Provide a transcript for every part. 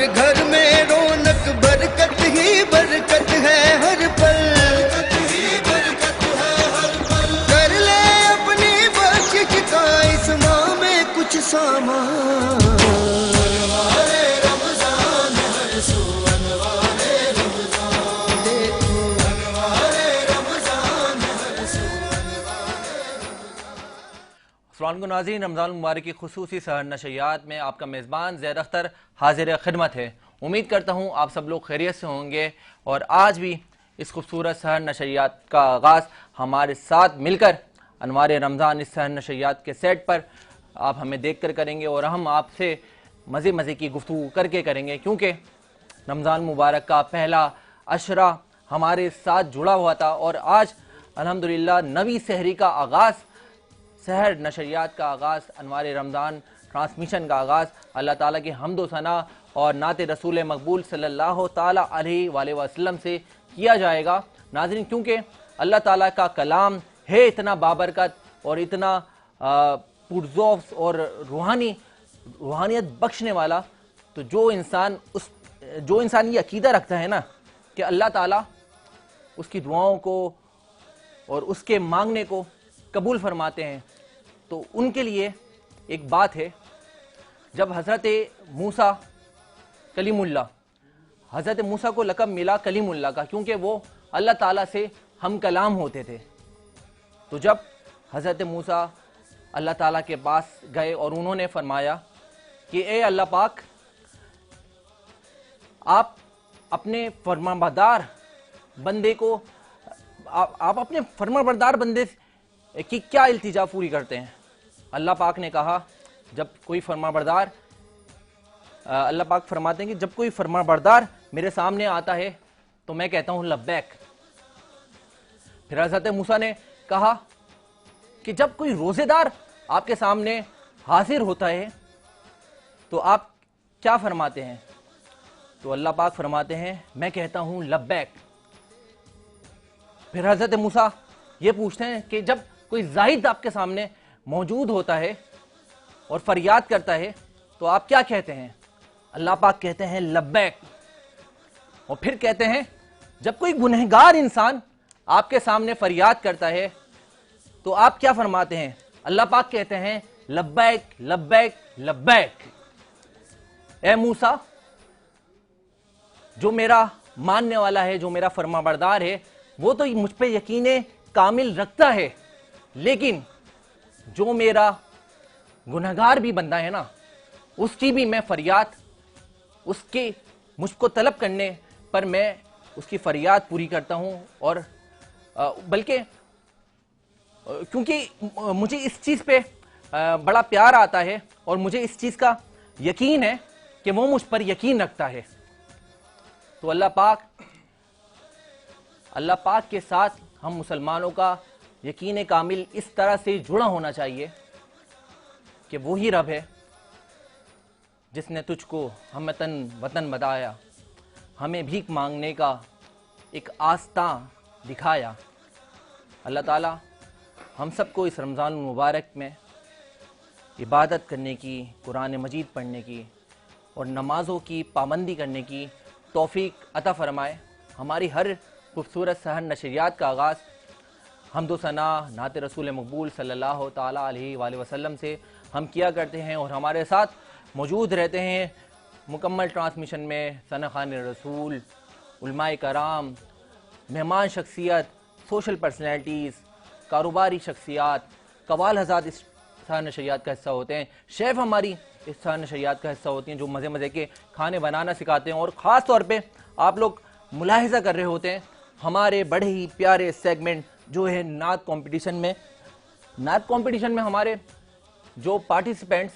हर घर में रौनक बरकत ही बरकत है हर पल, कर ले अपनी बख्शिश का इस माह में कुछ सामान। नाज़रीन, रमज़ान मुबारक की खुसूसी सहर नशरियात में आपका मेज़बान ज़ैद अख्तर हाजिर खिदमत है। उम्मीद करता हूँ आप सब लोग खैरियत से होंगे और आज भी इस खूबसूरत सहर नशरियात का आगाज़ हमारे साथ मिलकर अनवार रमज़ान इस सहर नशरियात के सेट पर आप हमें देख कर करेंगे और हम आपसे मज़े मज़े की गुफ्तगू करके करेंगे, क्योंकि रमज़ान मुबारक का पहला अशरा हमारे साथ जुड़ा हुआ था और आज अल्हम्दुलिल्लाह नवी सहरी का आगाज़, सहर नशरियात का आगाज़, अनवार रमज़ान ट्रांसमिशन का आगाज़ अल्लाह ताला की हम्द व सना और नाते रसूल मकबूल सल्लल्लाहु ताला अलैहि वसल्लम से किया जाएगा। नाज़रीन, क्योंकि अल्लाह ताला का कलाम है इतना बाबरकत और इतना पुरज़ोफ़ और रूहानियत बख्शने वाला, तो जो इंसान ये अकीदा रखता है ना कि अल्लाह ताला उसकी दुआओं को और उसके मांगने को कबूल फरमाते हैं, तो उनके लिए एक बात है। जब हज़रत मूसा कलीमुल्लाह, हज़रत मूसा को लक़ब मिला कलीमुल्लाह का, क्योंकि वो अल्लाह ताला से हम कलाम होते थे। तो जब हज़रत मूसा अल्लाह ताला के पास गए और उन्होंने फरमाया कि ए अल्लाह पाक, आप अपने फरमाबरदार बंदे को, आप अपने फरमाबरदार बंदे कि क्या इल्तिजा पूरी करते हैं। अल्लाह पाक ने कहा, जब कोई फरमाबरदार, अल्लाह पाक फरमाते हैं कि जब कोई फरमाबरदार मेरे सामने आता है तो मैं कहता हूँ लब्बैक। फिर हज़रत मूसा ने कहा कि जब कोई रोज़ेदार आपके सामने हाजिर होता है तो आप क्या फरमाते हैं? तो अल्लाह पाक फरमाते हैं मैं कहता हूँ लब्बैक। फिर हज़रत मूसा ये पूछते हैं कि जब कोई ज़ाहिद आपके सामने मौजूद होता है और फरियाद करता है तो आप क्या कहते हैं? अल्लाह पाक कहते हैं लब्बैक। और फिर कहते हैं जब कोई गुनहगार इंसान आपके सामने फरियाद करता है तो आप क्या फरमाते हैं? अल्लाह पाक कहते हैं लब्बैक लब्बैक लब्बैक। ए मूसा, जो मेरा मानने वाला है, जो मेरा फरमाबरदार है, वो तो मुझ पे यकीन कामिल रखता है, लेकिन जो मेरा गुनहगार भी बंदा है ना, उसकी भी मैं फरियाद, उसके मुझको तलब करने पर मैं उसकी फरियाद पूरी करता हूं। और बल्कि क्योंकि मुझे इस चीज़ पे बड़ा प्यार आता है और मुझे इस चीज़ का यकीन है कि वो मुझ पर यकीन रखता है। तो अल्लाह पाक के साथ हम मुसलमानों का यकीन कामिल इस तरह से जुड़ा होना चाहिए कि वही रब है जिसने तुझको हमतन वतन बताया, हमें भीख मांगने का एक आस्था दिखाया। अल्लाह ताला हम सबको इस रमज़ान मुबारक में इबादत करने की, कुरान मजीद पढ़ने की और नमाज़ों की पाबंदी करने की तौफीक अता फ़रमाए। हमारी हर खूबसूरत सहर नशरियात का आगाज़ हम्द व सना नात रसूल मकबूल सल्लल्लाहु ताला अलैहि वसल्लम से हम किया करते हैं और हमारे साथ मौजूद रहते हैं मुकम्मल ट्रांसमिशन में सना खान रसूल, उलमाए कराम, मेहमान शख्सियत, सोशल पर्सनैलिटीज़, कारोबारी शख्सियात, कवाल हज़ात इस सहर नशरियात का हिस्सा होते हैं। शेफ़ हमारी इस सहर नशरियात का हिस्सा होती हैं जो मज़े मज़े के खाने बनाना सिखाते हैं। और ख़ास तौर पे आप लोग मुलाहिज़ा कर रहे होते हैं हमारे बड़े ही प्यारे सेगमेंट जो है नात कंपटीशन में हमारे जो पार्टिसिपेंट्स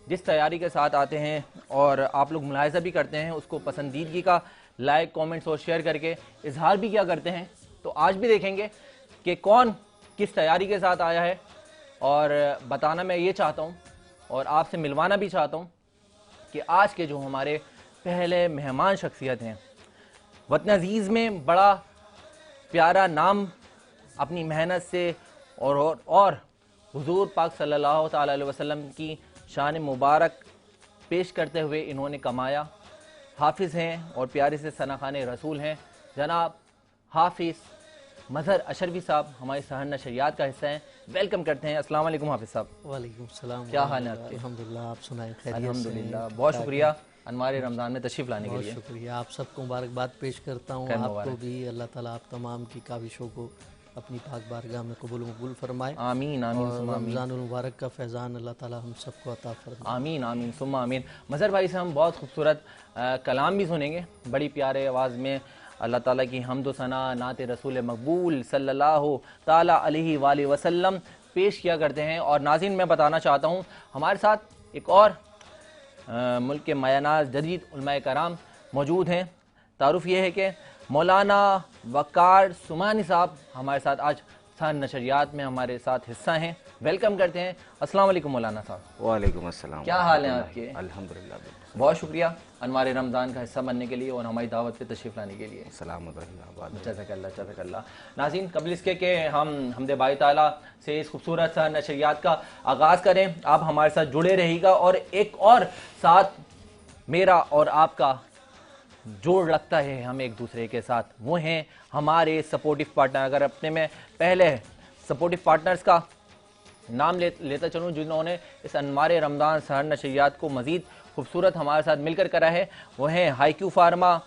जिस तैयारी के साथ आते हैं और आप लोग मुलाहिज़ा भी करते हैं, उसको पसंदीदगी का लाइक, कमेंट्स और शेयर करके इजहार भी क्या करते हैं। तो आज भी देखेंगे कि कौन किस तैयारी के साथ आया है और बताना मैं ये चाहता हूँ और आपसे मिलवाना भी चाहता हूँ कि आज के जो हमारे पहले मेहमान शख्सियत हैं, वतन अजीज़ में बड़ा प्यारा नाम अपनी मेहनत से और हुजूर पाक सल्लल्लाहु ताला अलैहि वसल्लम की शान मुबारक पेश करते हुए इन्होंने कमाया। हाफिज़ हैं और प्यारे से सनाखान रसूल हैं जनाब हाफिज़ मज़हर अशरफी साहब, हमारी सहर नशरियात का हिस्सा हैं। वेलकम करते हैं। अस्सलाम वालेकुम हाफिज़ साहब। वालेकुम सलाम। क्या हाल है आपके? अल्हम्दुलिल्लाह, आप सुनाएं खैरियत से? अल्हम्दुलिल्लाह, बहुत शुक्रिया अनवार रमज़ान में तशरीफ़ लाने के बहुत लिए। शुक्रिया, आप सबको मुबारकबाद पेश करता हूँ। खैर आपको मुबारक। भी अल्लाह ताला आप तमाम की काविशों को अपनी पाक बारगाह में कबूल मकबूल फरमाए आमीन आमीन और सुम्मा आमीन। रमज़ानुल मुबारक का फैज़ान अल्लाह ताला हम सबको अता फरमाए। आमीन आमीन सुम्मा आमीन। मज़हर भाई से हम बहुत खूबसूरत कलाम भी सुनेंगे, बड़ी प्यारे आवाज़ में अल्लाह ताला की हम्द व सना नात रसूल मकबूल सल्लल्लाहु ताला अलैहि वालैहि वसल्लम पेश किया करते हैं। और नाज़रीन, मैं बताना चाहता हूँ हमारे साथ एक और मुल्क के मायानाज़ जदीद उलमाए कराम मौजूद हैं। तारुफ ये है कि मौलाना वक़ार सुमानी साहब हमारे साथ आज सहर नशरियात में हमारे साथ हिस्सा हैं। वेलकम करते हैं। अस्सलाम वालेकुम मौलाना साहब। वालेकुम अस्सलाम। क्या हाल है आपके? अल्हम्दुलिल्लाह। बहुत शुक्रिया अनवार रमज़ान का हिस्सा बनने के लिए और हमारी दावत पे तशरीफ़ लाने के लिए। सलामत रहिए। जज़ाकल्लाह। नाज़रीन, कबल इसके कि हम हमदे बाई ताला से इस खूबसूरत सा नशरियात का आगाज़ करें, आप हमारे साथ जुड़े रहिएगा। और एक और साथ मेरा और आपका जोड़ लगता है हम एक दूसरे के साथ, वो हैं हमारे सपोर्टिव पार्टनर। अगर अपने में पहले सपोर्टिव पार्टनर्स का नाम लेता चलूँ जिन्होंने इस अनवार रमज़ान सहर नशरियात को मज़ीद खूबसूरत हमारे साथ मिलकर करा है, वो हैं hi q pharma,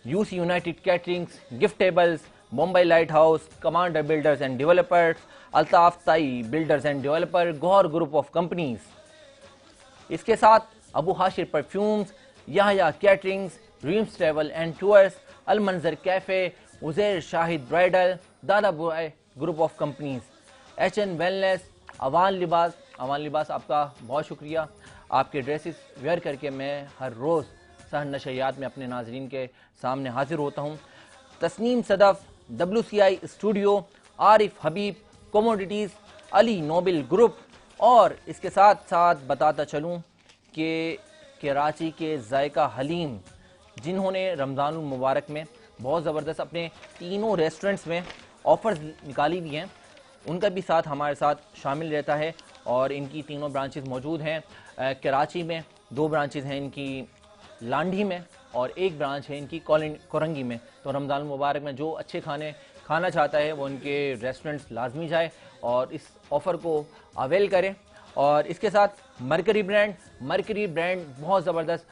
UC united caterings, gift tables, Mumbai light house, commander builders and developers, Altaf Tai builders and developer, Gauhar group of companies. इसके साथ Abu Hashir perfumes, Yahya caterings, dreams travel and tours, Al Manzar cafe, Uzair Shahid bridal, Dadabhoy group of companies, HN wellness, Awan Libas आपका बहुत शुक्रिया। आपके dresses where करके मैं हर रोज़ सहर नशरियात में अपने नाजरीन के सामने हाजिर होता हूँ। Tasneem Sadaf, WCI studio, Arif Habib commodities, Ali noble group. और इसके साथ साथ बताता चलूँ कि कराची के जायका हलीम, जिन्होंने रमज़ानुल मुबारक में बहुत ज़बरदस्त अपने तीनों रेस्टोरेंट्स में ऑफ़र्स निकाली हुई हैं, उनका भी साथ हमारे साथ शामिल रहता है। और इनकी तीनों ब्रांचेस मौजूद हैं। कराची में 2 ब्रांचेस हैं इनकी, लांडी में, और एक ब्रांच है इनकी कोरंगी में। तो रमज़ान मुबारक में जो अच्छे खाने खाना चाहता है वो इनके रेस्टोरेंट्स लाजमी जाए और इस ऑफ़र को अवेल करें। और इसके साथ मरकरी ब्रांड बहुत ज़बरदस्त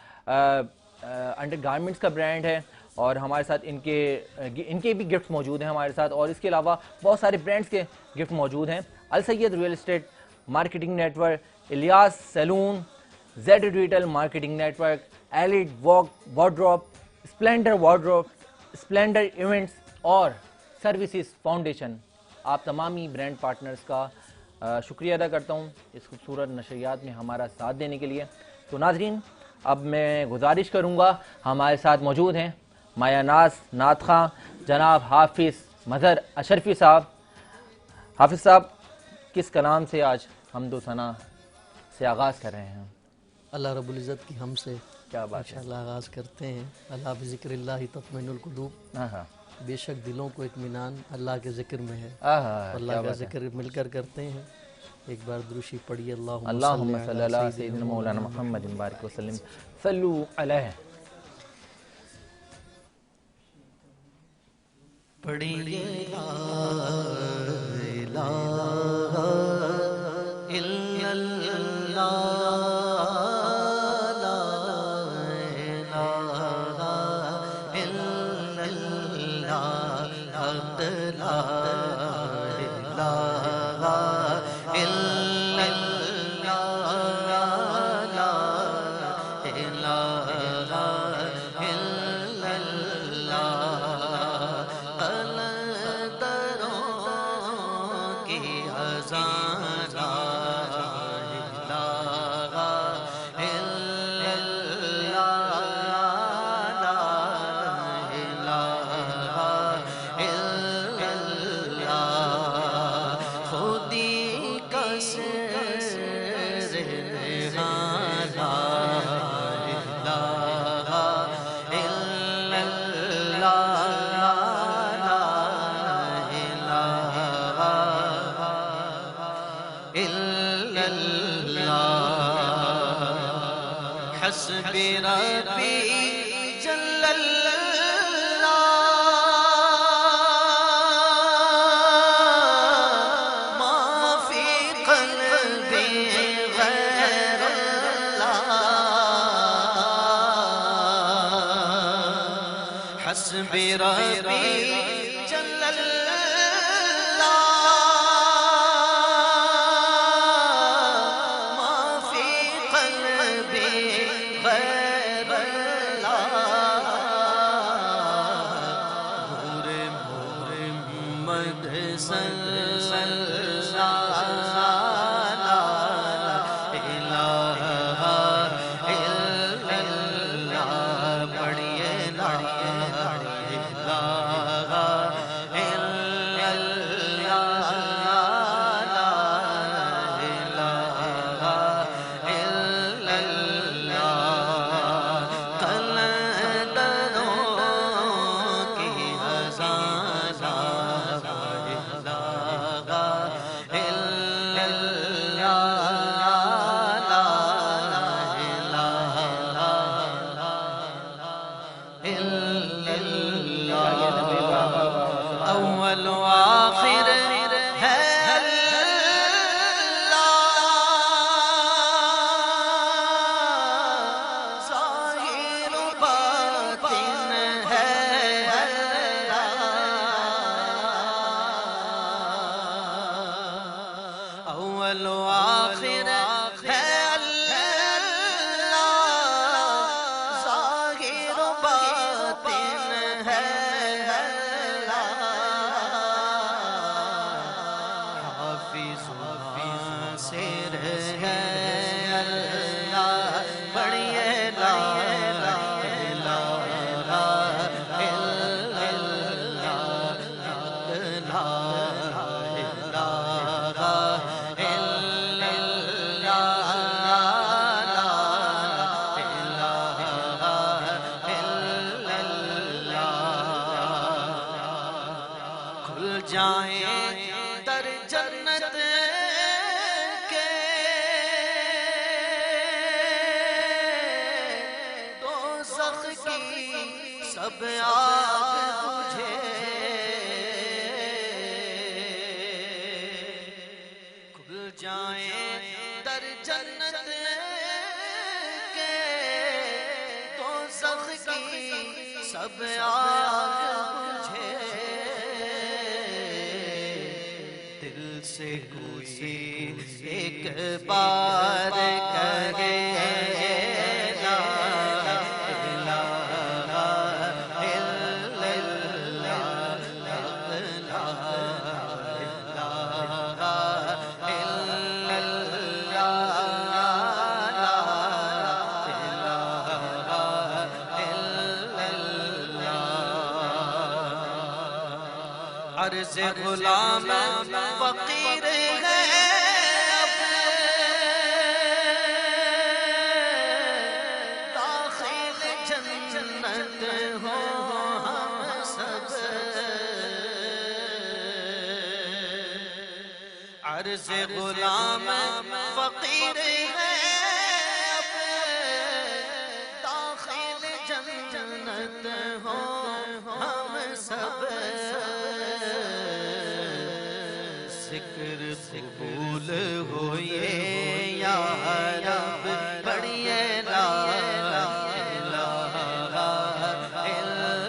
अंडर गारमेंट्स का ब्रांड है और हमारे साथ इनके भी गिफ्ट मौजूद हैं हमारे साथ। और इसके अलावा बहुत सारे ब्रांड्स के गिफ्ट मौजूद हैं। Al Syed real estate marketing network, Ilyas salon, Z digital marketing network, elite wardrobe, splendour events और सर्विसेज फाउंडेशन, आप तमामी ब्रांड पार्टनर्स का शुक्रिया अदा करता हूँ इस खूबसूरत नशरियात में हमारा साथ देने के लिए। तो नाजरीन, अब मैं गुजारिश करूँगा, हमारे साथ मौजूद हैं मायानाज़ नात खां जनाब हाफिज़ मज़हर अशरफी साहब। हाफिज़ साहब, किस कलाम से आज हम्द व सना से आगाज़ कर रहे हैं? अल्लाह रब्बुल इज़्ज़त की हम से क्या बात है। इंशाअल्लाह आगाज़ करते हैं। अल्लाह बिज़िक्रिल्लाहि तत्मइनुल कुलूब, हाँ हाँ, बेशक दिलों को इत्मीनान अल्लाह के ज़िक्र में है। हाँ, अल्लाह का ज़िक्र मिलकर करते हैं। एक बार दुरूशी पढ़िए, अल्लाहुम्मा सल्ली अला सय्यिदिना मौलाना मुहम्मदिन बारिक वसल्लम सल्लू अलैहि। पढ़िए हस्बी रब्बी जल्लल्लाह माफी क़ल्बी गैरुल्लाह हस्बी रब्बी अव्वल आखिर है अल्लाह ज़ाहिर बातिन है अल्लाह अव्वल आखिर है अल्लाह ज़ाहिर बातिन है सिर है अल्लाह बढ़िए ला खुल जाए दर जन्नत के दोज़ख की सब आग बुझे खुल जाए दर जन्नत के दोज़ख की सब आग बुझे दिल से कोई एक बार कहे ला इलाहा इल्लल्लाह ला इलाहा इल्लल्लाह ला इलाहा इल्लल्लाह अर्ज़ गुलाम फकीर है दाखिल जन्नत हो हम सब अर्ज़ गुलाम फकीर है दाखिल जन्नत हो हम सब जिक्र कबूल हो ये या रब बढ़िए ला इलाहा इल्लल्लाह ला इलाहा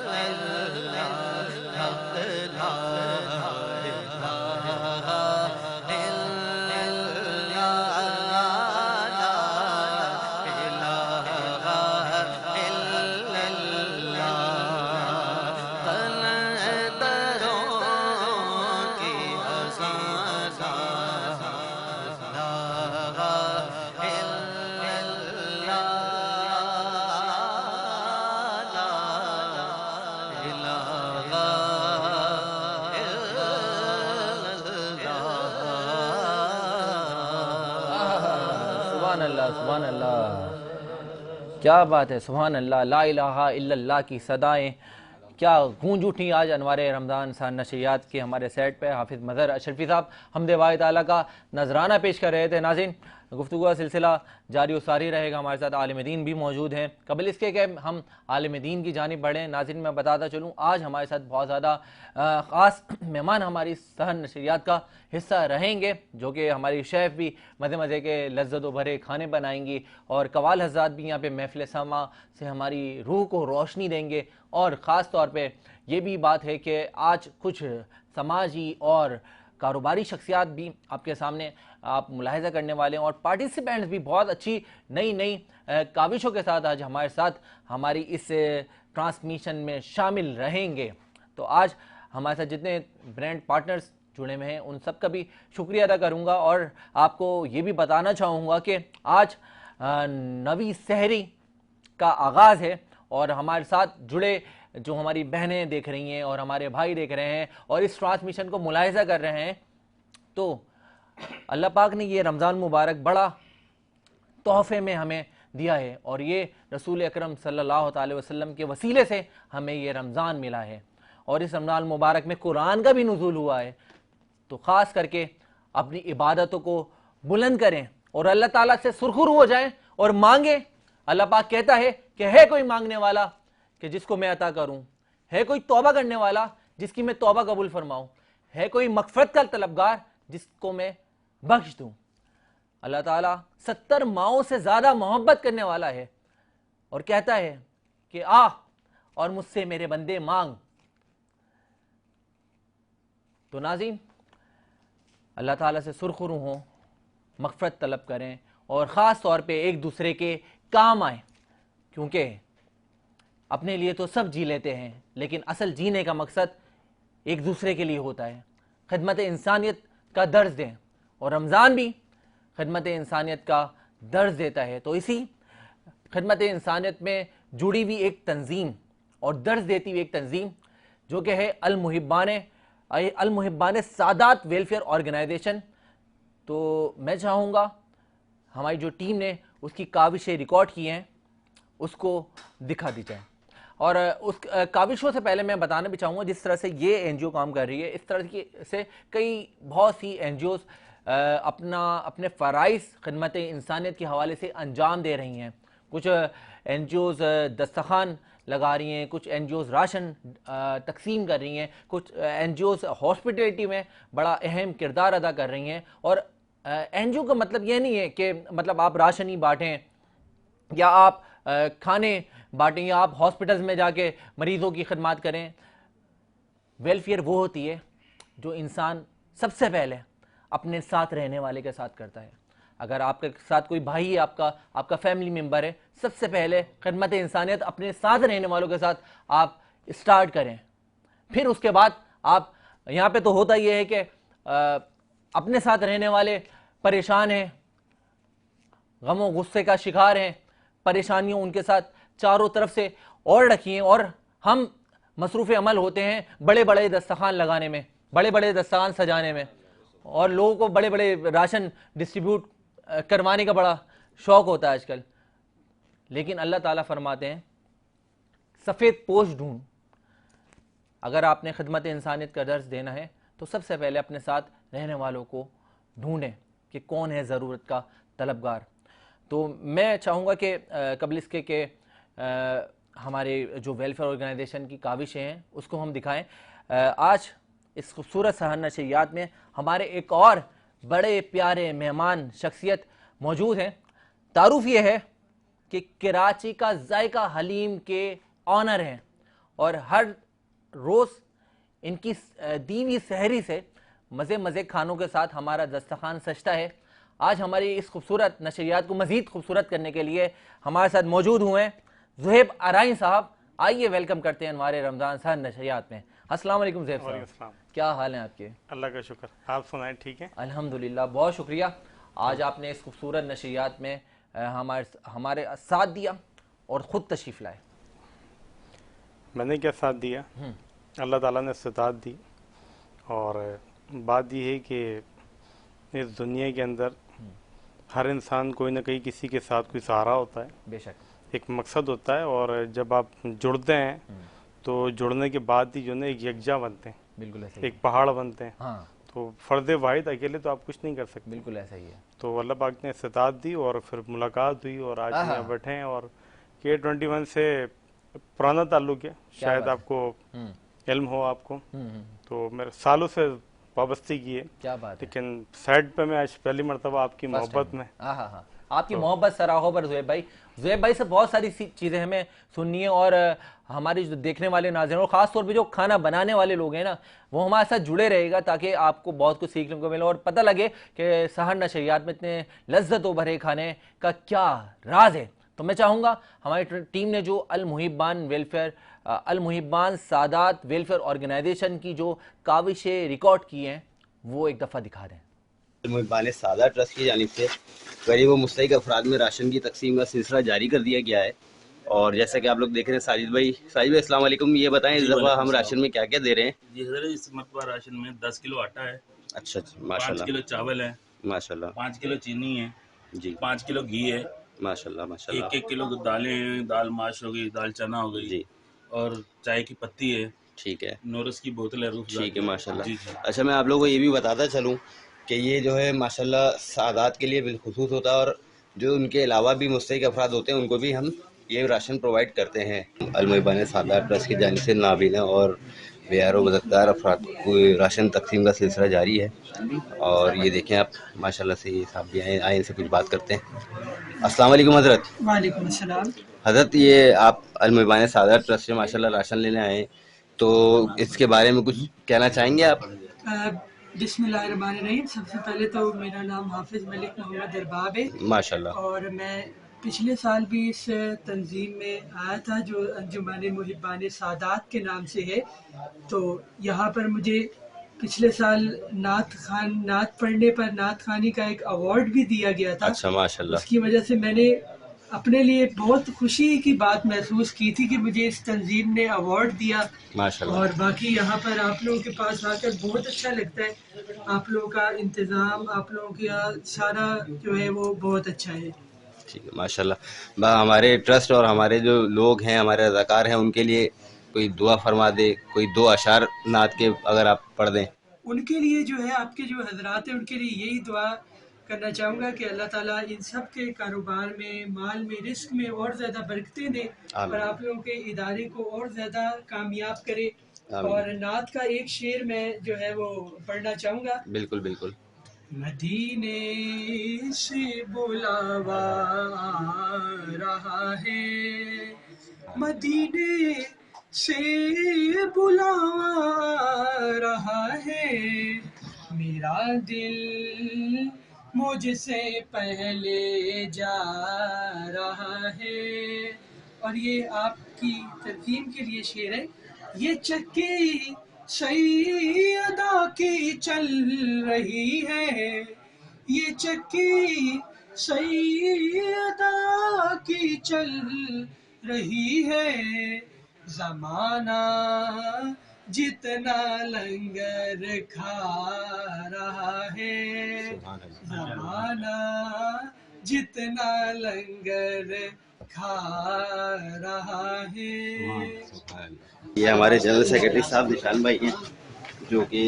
इल्लल्लाह ला इलाहा इल्लल्लाह कलंदरों की सुभान अल्लाह, सुभान अल्लाह, क्या बात है, सुभान अल्लाह। ला इलाहा इल्लल्लाह की सदाएं क्या गूंज उठी आज अनवारे रमज़ान सान नशरियात के हमारे सेट पे। हाफिज़ मज़हर अशरफी साहब हमदे वाहिद ताला का नजराना पेश कर रहे थे। नाज़रीन, गुफ्तगू का सिलसिला जारी और सारी रहेगा। हमारे साथ आलिम दीन भी मौजूद हैं। कबल इसके कि हम आलिम दीन की जानिब बढ़ें, नाज़रीन मैं बताता चलूँ, आज हमारे साथ बहुत ज़्यादा ख़ास मेहमान हमारी सहर नशरियात का हिस्सा रहेंगे, जो कि हमारी शेफ़ भी मज़े मज़े के लज्जत भरे खाने बनाएंगी और कवाल हज़रात भी यहाँ पे महफ़िल समा से हमारी रूह को रोशनी देंगे। और ख़ास तौर पे ये भी बात है कि आज कुछ समाजी और कारोबारी शख्सियात भी आपके सामने आप मुलाहिज़ा करने वाले हैं और पार्टिसिपेंट्स भी बहुत अच्छी नई नई काविशों के साथ आज हमारे साथ हमारी इस ट्रांसमिशन में शामिल रहेंगे। तो आज हमारे साथ जितने ब्रांड पार्टनर्स जुड़े हुए हैं उन सब का भी शुक्रिया अदा करूंगा और आपको ये भी बताना चाहूँगा कि आज नवी सहरी का आगाज़ है और हमारे साथ जुड़े जो हमारी बहनें देख रही हैं और हमारे भाई देख रहे हैं और इस ट्रांसमिशन को मुलाहिज़ा कर रहे हैं, तो अल्लाह पाक ने ये रमज़ान मुबारक बड़ा तोहफ़े में हमें दिया है और ये रसूल अकरम सल्लल्लाहु अलैहि वसल्लम के वसीले से हमें ये रमज़ान मिला है और इस रमज़ान मुबारक में कुरान का भी नुज़ूल हुआ है। तो ख़ास करके अपनी इबादतों को बुलंद करें और अल्लाह ताला से सुरखुरू हो जाएं और मांगे। अल्लाह पाक कहता है कि है कोई मांगने वाला कि जिसको मैं अता करूं, है कोई तौबा करने वाला जिसकी मैं तौबा कबूल फरमाऊं, है कोई मग़फ़िरत का तलबगार जिसको मैं बख्श दूं। अल्लाह ताला 70 माओं से ज़्यादा मोहब्बत करने वाला है और कहता है कि आ और मुझसे मेरे बंदे मांग। तो नाज़रीन, अल्लाह ताला से सुरखुरू हों, मग़फ़िरत तलब करें और ख़ास तौर पे एक दूसरे के काम आए, क्योंकि अपने लिए तो सब जी लेते हैं लेकिन असल जीने का मकसद एक दूसरे के लिए होता है। खिदमत इंसानियत का दर्ज दें और रमज़ान भी खिदमत इंसानियत का दर्ज देता है। तो इसी खिदमत इंसानियत में जुड़ी हुई एक तंजीम और दर्ज देती हुई एक तंजीम जो कि है अल मुहिब्बान सादात वेलफेयर ऑर्गेनाइजेशन। तो मैं चाहूँगा हमारी जो टीम ने उसकी काविशें रिकॉर्ड की हैं उसको दिखा दी जाए। और उस काविशों से पहले मैं बताना भी चाहूँगा जिस तरह से ये एनजीओ काम कर रही है, इस तरह की से बहुत सी एनजीओज़ अपने फ़राइज़ खिदमत इंसानियत के हवाले से अंजाम दे रही हैं। कुछ एनजीओज़ दस्तरखान लगा रही हैं, कुछ एनजीओज़ राशन तकसीम कर रही हैं, कुछ एनजीओज़ हॉस्पिटलिटी में बड़ा अहम किरदार अदा कर रही हैं। और एनजीओ का मतलब ये नहीं है कि मतलब आप राशन ही बाँटें या आप खाने बाँटें या आप हॉस्पिटल्स में जाके मरीज़ों की खिदमत करें। वेलफेयर वो होती है जो इंसान सबसे पहले अपने साथ रहने वाले के साथ करता है। अगर आपके साथ कोई भाई है, आपका फैमिली मेम्बर है, सबसे पहले खिदमत इंसानियत अपने साथ रहने वालों के साथ आप स्टार्ट करें। फिर उसके बाद आप यहाँ पे तो होता ये है कि अपने साथ रहने वाले परेशान हैं, गमों गुस्से का शिकार हैं, परेशानियों उनके साथ चारों तरफ से और रखी हैं और हम मसरूफ़ अमल होते हैं बड़े बड़े दस्तरखान लगाने में, बड़े बड़े दस्तरखान सजाने में और लोगों को बड़े बड़े राशन डिस्ट्रीब्यूट करवाने का बड़ा शौक़ होता है आजकल। लेकिन अल्लाह ताला फरमाते हैं सफ़ेद पोश ढूंढ। अगर आपने खिदमत इंसानियत का दर्ज देना है तो सबसे पहले अपने साथ रहने वालों को ढूंढें कि कौन है ज़रूरत का तलबगार। तो मैं चाहूँगा कि कबल इसके के हमारे जो वेलफेयर ऑर्गेनाइजेशन की काविशें हैं उसको हम दिखाएं। आज इस खूबसूरत सहर नशरियात में हमारे एक और बड़े प्यारे मेहमान शख्सियत मौजूद हैं। तारुफ ये है कि कराची का जायका हलीम के ऑनर हैं और हर रोज़ इनकी दीवी सहरी से मज़े मज़े खानों के साथ हमारा दस्तरखान सजता है। आज हमारी इस खूबसूरत नशरियात को मज़ीद खूबसूरत करने के लिए हमारे साथ मौजूद हुए हैं ज़ुहैब आराइन साहब। आइए वेलकम करते हैं हमारे रमज़ान सहर नशरियात में। अस्सलाम वालेकुम ज़ुहैब साहब, क्या हाल है आपके? अल्लाह का शुक्र, आप सुनाएं ठीक है? अल्हम्दुलिल्लाह, बहुत शुक्रिया। आज आपने इस खूबसूरत नशरियात में हमारे साथ दिया और ख़ुद तशरीफ़ लाए। मैंने क्या साथ दिया, अल्लाह ताला ने इस्तिताअत दी और बात यह है कि इस दुनिया के अंदर हर इंसान कोई ना कहीं किसी के साथ कोई सहारा होता है, बेशक एक मकसद होता है और जब आप जुड़ते हैं तो जुड़ने के बाद ही जो है एक यकजा बनते हैं, बिल्कुल ऐसे ही। एक पहाड़ बनते हैं। हाँ। तो फ़र्द वाहिद अकेले तो आप कुछ नहीं कर सकते। बिल्कुल ऐसा ही है। तो अल्लाह पाक ने इस्तिताअत दी और फिर मुलाकात हुई और आज यहाँ बैठे हैं। और K21 से पुराना ताल्लुक है, शायद आपको इल्म हो आपको। तो मेरे सालों से वाबस्ती की है। क्या बात है। लेकिन साइड पे मैं आज पहली मरतबा आपकी मोहब्बत में। हाँ, आपकी मोहब्बत सराहों पर ज़ुहैब भाई से बहुत सारी चीज़ें हमें सुननी है। और हमारे जो देखने वाले नाज़रीन और ख़ास तौर पे जो खाना बनाने वाले लोग हैं ना, वो हमारे साथ जुड़े रहेगा ताकि आपको बहुत कुछ सीखने को मिले और पता लगे कि सहर नशरियात में इतने लज्जतों भरे खाने का क्या राज है। तो मैं चाहूँगा हमारी टीम ने जो अल मुहिब्बान सादात वेलफेयर ऑर्गेनाइजेशन की जो काविशें रिकॉर्ड की हैं वो एक दफ़ा दिखा दें। मुहिब्बान सादा ट्रस्ट की जानिब से गरीब व मुस्तहिक अफराद में राशन की तकसीम का सिलसिला जारी कर दिया गया है। और जैसा कि आप लोग देख रहे हैं, साजिद भाई अस्सलाम वालेकुम, ये बताएं इस दफ़ा हम राशन में क्या क्या दे रहे हैं? जी हज़रत, इस मरतबा राशन में 10 किलो आटा है। अच्छा, 5 किलो चावल है माशाल्लाह, 5 किलो चीनी है जी, 5 किलो घी है माशाल्लाह, 1 किलो दालें हैं, दाल माश हो गई, दाल चना हो गई जी, और चाय की पत्ती है, ठीक है, नोरस की बोतल है, ठीक है माशाल्लाह। जी। अच्छा, मैं आप लोगों को ये भी बताता चलूँ कि ये जो है माशाल्लाह सादात के लिए बिलखुसूस होता है और जो उनके अलावा भी मुस्तहिक अफराद होते हैं उनको भी हम ये राशन प्रोवाइड करते हैं। अल मुहिब्बान सादात ट्रस्ट की जानिब से नाबीना और बेयार व मददगार अफराद को राशन तकसीम का सिलसिला जारी है। और ये देखें आप माशाल्लाह से ये साहब भी आए इनसे कुछ बात करते हैं। अस्सलाम वालेकुम हज़रत। वालेकुम अस्सलाम। हज़रत, ये आप अल मुहिब्बान सादात ट्रस्ट से माशाल्लाह राशन लेने आए हैं, तो इसके बारे में कुछ कहना चाहेंगे आप? बिस्मिल्लाहिर्रहमानिर्रहीम। सबसे पहले तो मेरा नाम हाफिज़ मलिक मोहम्मद अरबाब है माशाल्लाह, और मैं पिछले साल भी इस तंजीम में आया था जो अंजुमन मुहिब्बान सादात के नाम से है। तो यहाँ पर मुझे पिछले साल नात पढ़ने पर नात खानी का एक अवार्ड भी दिया गया था। अच्छा माशाल्लाह, उसकी वजह से मैंने अपने लिए बहुत खुशी की बात महसूस की थी कि मुझे इस तंजीम ने अवार्ड दिया माशाल्लाह। और बाकी यहाँ पर आप लोगों के पास आकर बहुत अच्छा लगता है। आप लोगों का इंतज़ाम, आप लोगों का सारा जो है वो बहुत अच्छा है। ठीक है माशाल्लाह। हमारे ट्रस्ट और हमारे जो लोग हैं, हमारे रज़ाकार हैं, उनके लिए कोई दुआ फरमा दे, कोई 2 अशार नात के अगर आप पढ़ दें। उनके लिए जो है, आपके जो हजरात हैं उनके लिए यही दुआ करना चाहूँगा कि अल्लाह ताला इन सब के कारोबार में, माल में, रिस्क में और ज़्यादा बरकतें दे और आप लोगों के इदारे को और ज़्यादा कामयाब करे। और नात का एक शेर मैं जो है वो पढ़ना चाहूँगा। बिल्कुल बिल्कुल। मदीने से बुलावा आ रहा है, मदीने से बुलावा आ रहा है, मेरा दिल मुझसे पहले जा रहा है। और ये आपकी तरकीब के लिए शेर है। ये चक्की सैयदा की चल रही है, ये चक्की सैयदा की चल रही है, ज़माना जितना लंगर खा रहा है, ज़माना जितना लंगर खा रहा है। ये हमारे जनरल सेक्रेटरी साहब निशान भाई हैं जो कि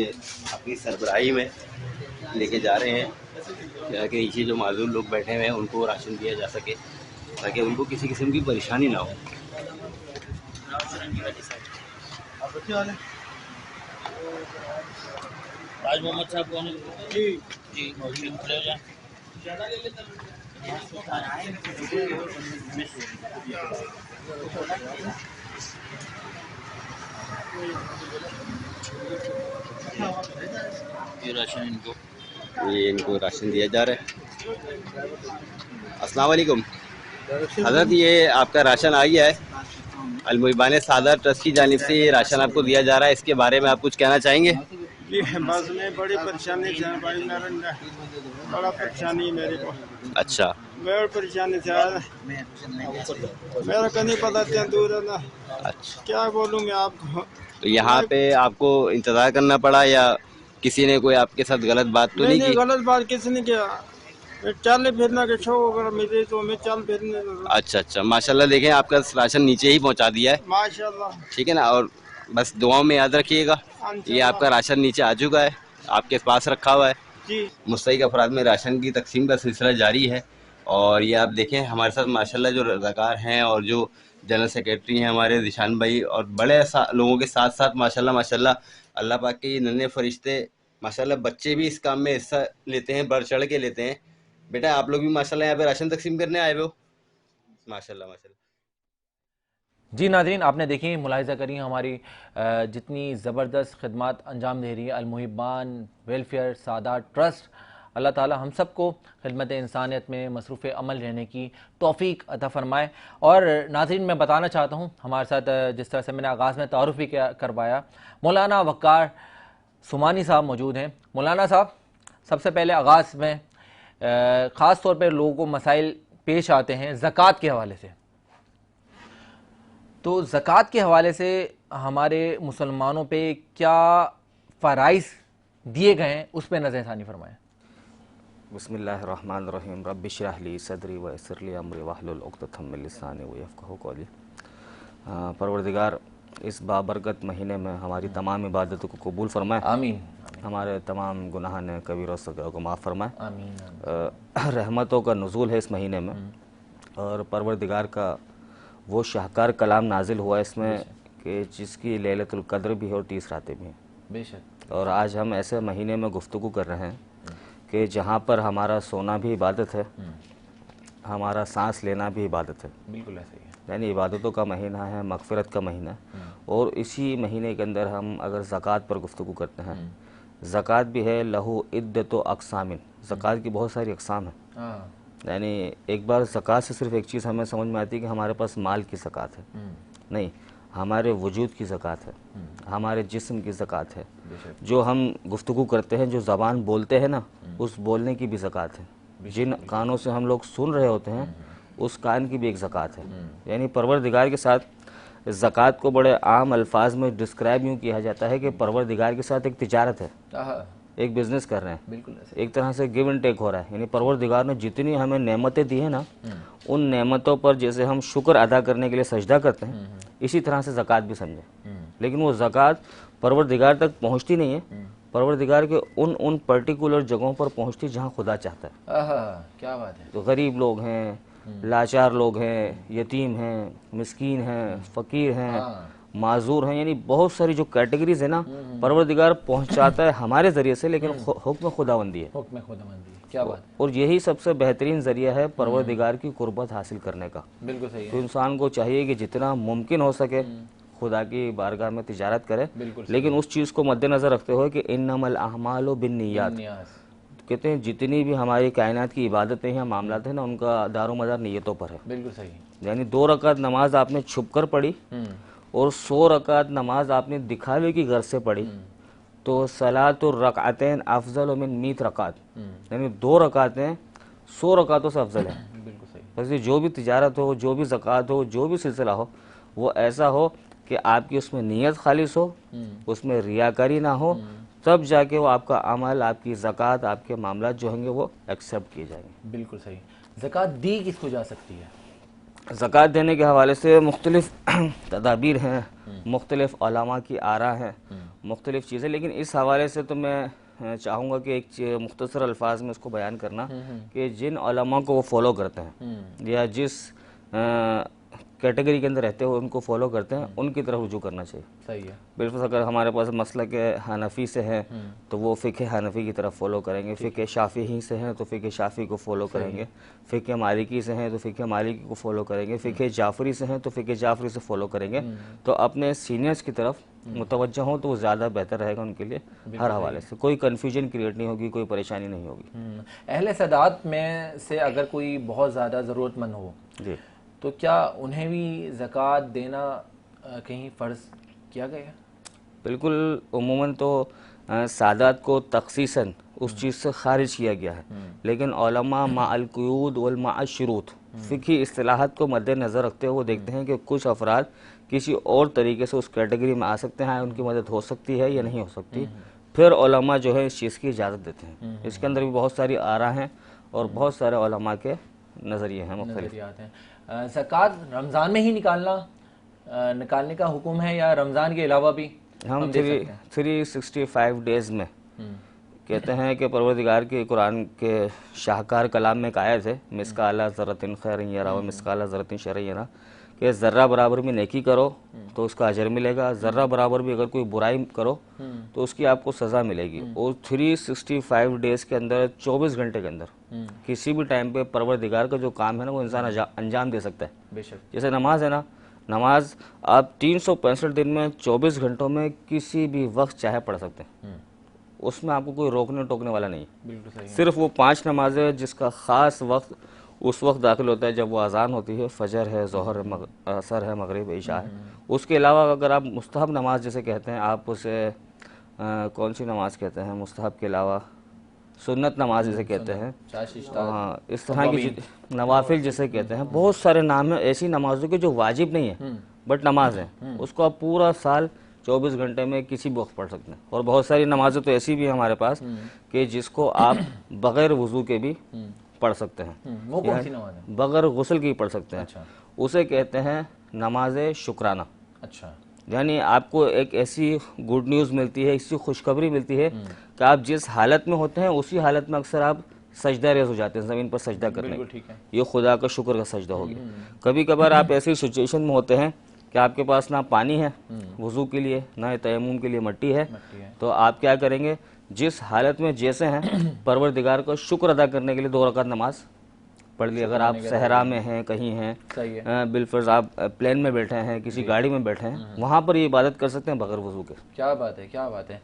अपनी सरबराही में लेके जा रहे हैं ताकि नीचे जो माजूर लोग बैठे हुए हैं उनको राशन दिया जा सके ताकि उनको किसी किस्म की परेशानी ना हो। राज मोहम्मद साहब कौन है? जी खड़े हो जाए। ये राशन इनको राशन दिया जा रहा है। अस्सलाम वालेकुम हज़रत, ये आपका राशन आ गया है। अल मुहिब्बान सादात ट्रस्ट की जानिब से ये राशन आपको दिया जा रहा है, इसके बारे में आप कुछ कहना चाहेंगे? जी बस में बड़ी परेशानी से भाई, बड़ा परेशानी मेरे को। अच्छा, मेरे परेशानी से मेरा कहीं पता चल दूर है ना। अच्छा, क्या बोलूँ मैं आपको। तो यहाँ पे आपको इंतज़ार करना पड़ा या किसी ने कोई आपके साथ गलत बात तो नहीं की? गलत बात किसी ने किया, चल फिरना के शौक अगर मिले तो मैं चल फिरने। अच्छा अच्छा, माशाल्लाह। देखें आपका राशन नीचे ही पहुँचा दिया है, माशाल्लाह। ठीक है ना। और बस दुआओं में याद रखिएगा, ये आपका राशन नीचे आ चुका है। आपके पास रखा हुआ है। जी मुस्तहिक अफराद में राशन की तकसीम का सिलसिला जारी है। और ये आप देखें हमारे साथ माशाल्लाह जो रज़ाकार हैं और जो जनरल सेक्रेटरी हैं हमारे दिशान भाई, और बड़े लोगों के साथ साथ माशाल्लाह माशाल्लाह अल्लाह पाक के ये नन्हे फरिश्ते माशाल्लाह, बच्चे भी इस काम में हिस्सा लेते हैं, बढ़ चढ़ के लेते हैं। बेटा आप लोग भी माशाल्लाह यहाँ पे राशन तकसीम करने आए हुए हो, माशाल्लाह माशाल्लाह। जी नाज़रीन, आपने देखी मुलाहिज़ा करी हमारी जितनी ज़बरदस्त खिदमत अंजाम दे रही है अल-मुहिब्बान वेलफेयर सादात ट्रस्ट। अल्लाह ताला हम सबको खिदमत इंसानियत में मसरूफ़ अमल रहने की तौफ़ीक अता फ़रमाए। और नाज़रीन, मैं बताना चाहता हूँ हमारे साथ जिस तरह से मैंने आगाज़ में तारुफ़ भी करवाया, मौलाना वक़ार सुमानी साहब मौजूद हैं। मौलाना साहब, सबसे पहले आगाज़ में ख़ास तौर पर लोगों को मसाइल पेश आते हैं ज़कात के हवाले से, तो ज़कात के हवाले से हमारे मुसलमानों पे क्या फ़राइज़ दिए गए हैं उस पर नज़रसानी फरमाएँ। बिस्मिल्लाहिर्रहमानिर्रहीम रब्बि इश्रह ली सदरी व यस्सिर ली अमरी वहलुल उक़दतम मिन लिसानी यफ़क़हू क़ौली। परवरदिगार इस बाबरकत महीने में हमारी तमाम इबादतों को कबूल फरमाए, आमीन। हमारे तमाम गुनाह ने कबीर और सग़ीर को माफ़ फरमाए, आमीन। रहमतों का नुज़ूल है इस महीने में, और परवरदिगार का वो शाहकार कलाम नाजिल हुआ इसमें कि जिसकी लैलतुल क़द्र भी है और 30 रातें भी हैं, बेशक। और आज हम ऐसे महीने में गुफ्तगू कर रहे हैं कि जहाँ पर हमारा सोना भी इबादत है, हमारा सांस लेना भी इबादत है, बिल्कुल ऐसे ही है। यानी इबादतों का महीना है, मग़फ़िरत का महीना है। और इसी महीने के अंदर हम अगर ज़कात पर गुफ्तगू करते हैं, ज़कात भी है लहू इद्दतो अक़सामिन, ज़कात की बहुत सारी अक़साम हैं। यानी एक बार ज़कात से सिर्फ एक चीज़ हमें समझ में आती है कि हमारे पास माल की ज़कात है, नहीं, हमारे वजूद की ज़कात है, हमारे जिस्म की ज़कात है। जो हम गुफ्तगू करते हैं, जो ज़बान बोलते हैं ना, उस बोलने की भी ज़कात है। जिन कानों से हम लोग सुन रहे होते हैं उस कान की भी एक ज़कात है। यानी परवरदिगार के साथ ज़कात को बड़े आम अल्फाज में डिस्क्राइब यूँ किया जाता है कि परवरदिगार के साथ एक तिजारत है, एक बिज़नेस कर रहे हैं, बिल्कुल एक तरह से गिव एंड टेक हो रहा है। यानी परवरदिगार ने जितनी हमें नेमतें दी हैं ना, उन नेमतों पर जैसे हम शुक्र अदा करने के लिए सजदा करते हैं, इसी तरह से ज़कात भी समझें। लेकिन वो ज़कात परवरदिगार तक पहुँचती नहीं है, परवरदिगार के उन पर्टिकुलर जगहों पर पहुँचती जहाँ खुदा चाहता है। क्या बात है। तो गरीब लोग हैं, लाचार लोग हैं, यतीम हैं, मिस्कीन हैं, फ़कीर हैं, माजूर हैं, यानी बहुत सारी जो कैटेगरीज है ना, परवरदिगार पहुंचाता है हमारे ज़रिए से, लेकिन हुक्म खुदाबंदी है, हुक्म खुदाबंदी। क्या बात। और यही सबसे बेहतरीन ज़रिया है परवरदिगार की कुर्बत हासिल करने का। बिल्कुल सही है। तो इंसान को चाहिए कि जितना मुमकिन हो सके खुदा की बारगाह में तिजारत करे, लेकिन उस चीज़ को मद्देनज़र रखते हुए कि इन्नमल अअमालु बिन्नियात, कहते हैं जितनी भी हमारी कायनात की इबादतें हैं, मामलात हैं ना, उनका दारोमदार नीयतों पर है। बिल्कुल सही। यानी 2 रकात नमाज आपने छुप कर पढ़ी और 100 रकात नमाज आपने दिखावे की गर्ज से पढ़ी, तो सलातुर रकातैन अफजल मिन 100 रकात, यानी 2 रकातें 100 रकातों से अफजल है। बिल्कुल सही। बस ये जो भी तिजारत हो, जो भी ज़कात हो, जो भी सिलसिला हो, वो ऐसा हो कि आपकी उसमें नीयत खालिस हो, उसमें रियाकारी ना हो, तब जाके वो आपका अमल, आपकी ज़कात, आपके मामलात जो होंगे वो एक्सेप्ट किए जाएंगे। बिल्कुल सही। ज़कात दी किसको जा सकती है? ज़कात देने के हवाले से मुख्तलिफ तदाबीर हैं, मुख्तलिफ उलमा की आरा हैं, मुख्तलिफ चीज़ें। लेकिन इस हवाले से तो मैं चाहूँगा कि एक मुख्तसर अल्फाज में उसको बयान करना कि जिन उलमा को वो फॉलो करते हैं या जिस कैटेगरी के अंदर रहते हो उनको फॉलो करते हैं, उनकी तरफ रुजू करना चाहिए। सही है। बिल्कुल। अगर हमारे पास मसलक हनफी से है तो वो फ़िक़्ह हनफी की तरफ फॉलो करेंगे, फ़िक़्ह शाफ़िई से हैं तो फ़िक़्ह शाफ़ी को फॉलो करेंगे, फ़िक़्ह मालिकी से हैं तो फ़िक़्ह मालिकी को फॉलो करेंगे, फ़िक़्ह जाफ़री से हैं तो फ़िक़्ह जाफ़री से फॉलो करेंगे। तो अपने सीनियर्स की तरफ मुतवज्जह हो तो वो ज़्यादा बेहतर रहेगा उनके लिए। हर हवाले से कोई कन्फ्यूजन क्रिएट नहीं होगी, कोई परेशानी नहीं होगी। अहले सदात में से अगर कोई बहुत ज़्यादा ज़रूरतमंद हो जी, तो क्या उन्हें भी ज़कात देना कहीं फ़र्ज़ किया गया? बिल्कुल। उमूमन तो सादात को तख़सीसन उस चीज़ से ख़ारिज किया गया है, लेकिन उलमा माअल क़ुयूद वल माअश शुरूत फ़िक़ही इस्तिलाहात को मद्देनज़र रखते हुए वो देखते हैं कि कुछ अफराद किसी और तरीके से उस कैटेगरी में आ सकते हैं, उनकी मदद हो सकती है या नहीं हो सकती, फिर उलमा जो है इस चीज़ की इजाज़त देते हैं। इसके अंदर भी बहुत सारी आरा हैं और बहुत सारे उलमा के नज़रिए हैं, मुख्तलिफ हैं। ज़कात रमज़ान में ही निकालने का हुक्म है या रमज़ान के अलावा भी हम 365 डेज़ में कहते हैं कि परवरदिगार के कुरान के शाहकार कलाम में एक आयत है, मिसकाला ज़र्रतिन खैरन यरा व मिसकाला ज़र्रतिन शर्रन यरा, कि ज़र्रा बराबर भी नेकी करो तो उसका अजर मिलेगा, ज़र्रा बराबर भी अगर कोई बुराई करो तो उसकी आपको सज़ा मिलेगी। और 365 डेज़ के अंदर 24 घंटे के अंदर किसी भी टाइम पे परवरदिगार का जो काम है ना वो इंसान अंजाम दे सकता है। बेशक। जैसे नमाज है ना, नमाज आप 365 दिन में 24 घंटों में किसी भी वक्त चाहे पढ़ सकते हैं, उसमें आपको कोई रोकने टोकने वाला नहीं। बिल्कुल सही। सिर्फ वो 5 नमाजें जिसका ख़ास वक्त उस वक्त दाखिल होता है जब वो अजान होती है, फजर है, ज़ोहर है, असर है, मगरिब, इशा है। उसके अलावा अगर आप मुस्तहब नमाज जैसे कहते हैं, आप उसे कौन सी नमाज कहते हैं मुस्तहब के अलावा, सुन्नत नमाज जैसे कहते हैं, हाँ, इस तरह की नवाफिल जैसे कहते हैं, बहुत सारे नाम हैं ऐसी नमाजों के जो वाजिब नहीं है बट नमाज है, उसको आप पूरा साल 24 घंटे में किसी भी वक्त पढ़ सकते हैं। और बहुत सारी नमाजें तो ऐसी भी हैं हमारे पास कि जिसको आप बग़ैर वज़ू के भी पढ़ सकते हैं। वो कौन सी नमाज है? बग़ैर गुस्ल की पढ़ सकते हैं। अच्छा। उसे कहते हैं नमाज शुक्राना। अच्छा। यानी आपको एक ऐसी गुड न्यूज़ मिलती है, ऐसी खुशखबरी मिलती है कि आप जिस हालत में होते हैं उसी हालत में अक्सर आप सजदा रेज़ हो जाते हैं, ज़मीन पर सजदा करने। ठीक है। ये खुदा का शुक्र का सजदा हो गया। कभी कभार आप ऐसी सिचुएशन में होते हैं कि आपके पास ना पानी है वज़ू के लिए, ना तयम्मुम के लिए मट्टी है, तो आप क्या करेंगे, जिस हालत में जैसे हैं परवरदिगार का शुक्र अदा करने के लिए 2 रकात नमाज पढ़ ली। अगर आप सहरा में हैं, कहीं हैं, बिलफर्ज आप प्लेन में बैठे हैं, किसी गाड़ी में बैठे हैं, वहाँ पर ये इबादत कर सकते हैं बगैर वज़ू के। क्या बात है, क्या बात है।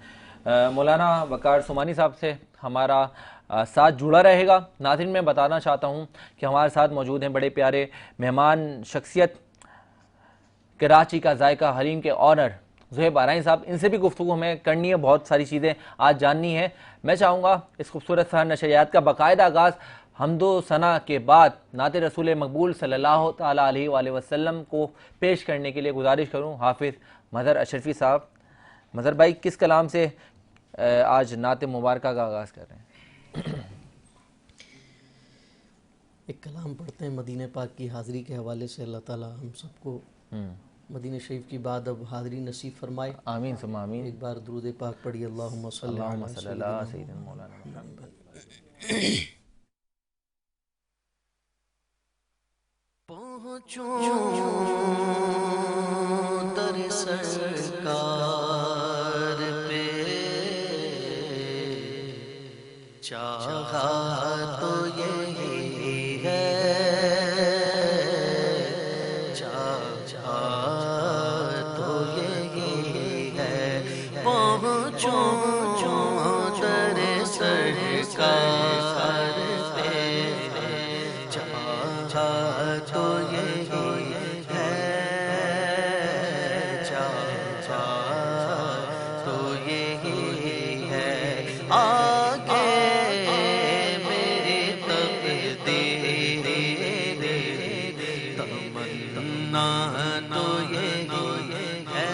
मौलाना वकार सुमानी साहब से हमारा साथ जुड़ा रहेगा। नाज़रीन, मैं बताना चाहता हूँ कि हमारे साथ मौजूद हैं बड़े प्यारे मेहमान शख्सियत, कराची का जायका हलीम के ऑनर ज़ुहैब बारानी साहब। इनसे भी गुफ्तगू हमें करनी है, बहुत सारी चीज़ें आज जाननी है। मैं चाहूँगा इस खूबसूरत सा नशरियात का बाकायदा आगाज़ हम्दो सना के बाद नाते रसूल मकबूल सल्लल्लाहु ताला अलैहि वसल्लम को पेश करने के लिए गुजारिश करूँ हाफिज़ मज़हर अशरफी साहब। मज़हर भाई, किस कलाम से आज नाते मुबारक का आगाज़ कर रहे हैं? एक कलाम पढ़ते हैं मदीने पाक की हाज़िरी के हवाले से। अल्लाह ताला हम सबको मदीने शरीफ की बाद अब हाज़िरी नसीब फरमाए। आमीन सुम्मा आमीन। एक बार दुरूद पाक पढ़िए, अल्लाहुम्मा सल्ली अला सय्यिदिना मौलाना। पहुँचूं दर सरकार पे, चाहा तो यही है, चाहा तो यही है। पहुँचूं दर सरकार पे, चाहा तो यही है, चाहा तो यही है। आगे मेरी तकदीर, तमन्ना तो यही है,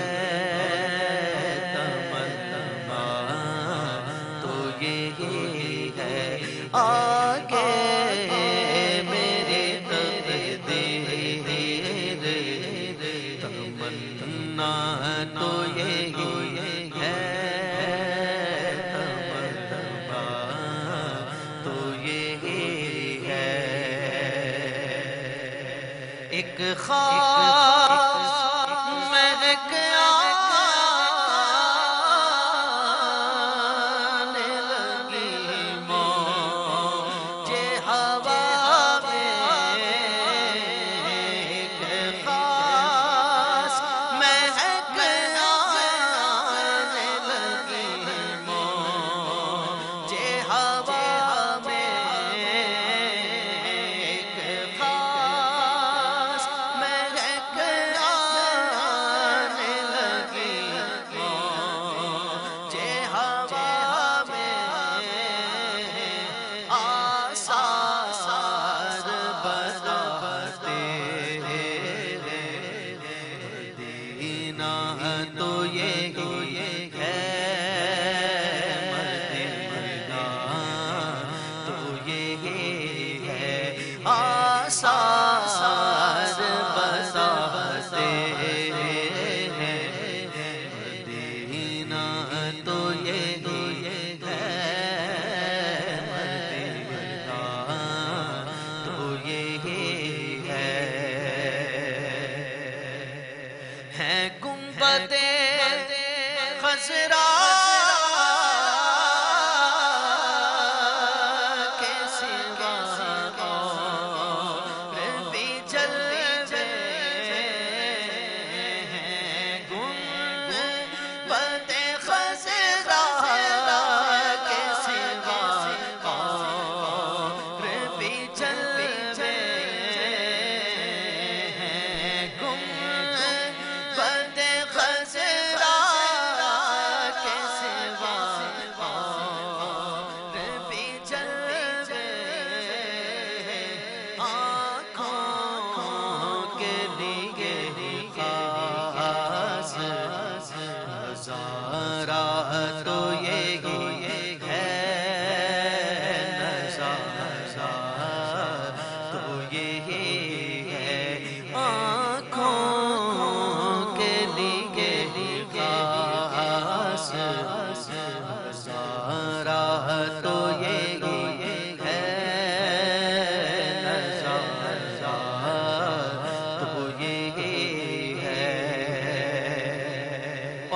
तमन्ना तो यही है। आगे तमन्ना तो यही है, तमन्ना तो यही है। एक खास महक आने लगी मौजे हवा में, एक खास महक आने लगी मौजे हवा में, एक खास महक आने लगी मौजे हवा में। आसार बताते हैं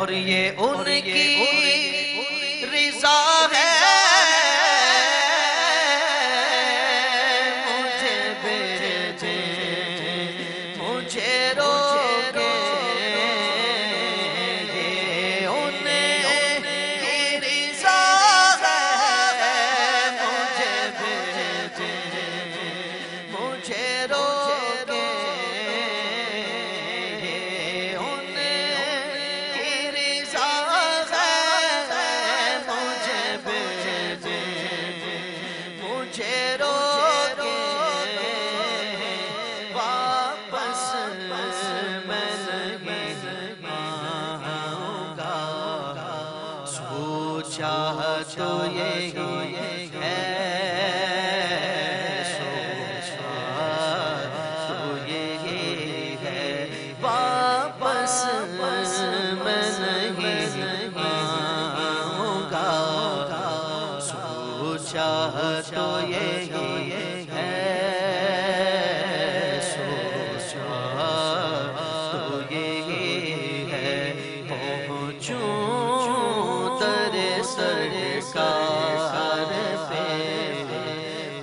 और ये उनकी रिजा है, मुझे भेजे मुझे रोके, ये उनकी रिजा है, मुझे भेजे मुझे रोके, ये उनकी रिजा है, मुझे भेजे मुझे रोके, वापस मैं नहीं आऊंगा, सोचा तो यही है, सोचा तो यही है, वापस मैं नहीं आऊंगा, सोचा तो यही है, सोचा तो यही है, पहुंचूं तेरे सरकार पे,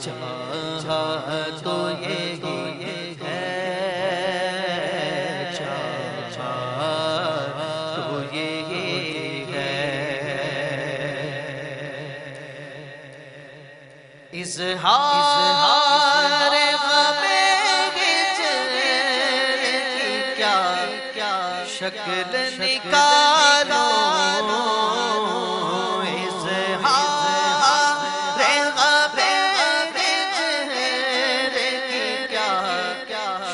चाहा तो यही है, चाहा तो यही है, इज़हार ग़मे हिजर की क्या शक्ल निकालो, इज़हार ग़मे हिजर की क्या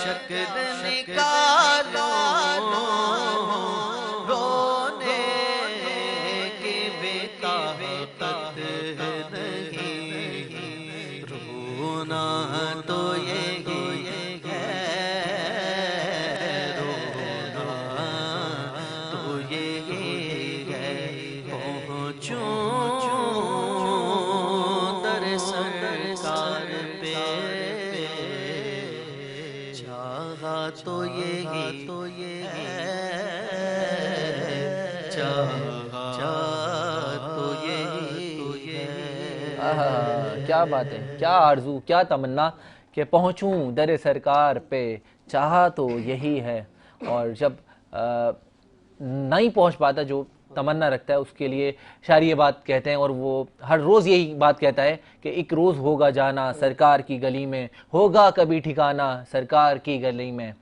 शक्ल निकालो, रोने की बेताकत नहीं, रोना तो यही है, रोना तो यही है, पहुंचूं तेरे सरकार पे, चाहा तो यही है, चाहा तो यही है। आहा, क्या बात है, क्या आरजू, क्या तमन्ना कि पहुँचूँ दर सरकार पे, चाहा तो यही है। और जब नहीं पहुँच पाता, जो तमन्ना रखता है, उसके लिए शायर ये बात कहते हैं, और वो हर रोज़ यही बात कहता है कि एक रोज़ होगा जाना सरकार की गली में, होगा कभी ठिकाना सरकार की गली में,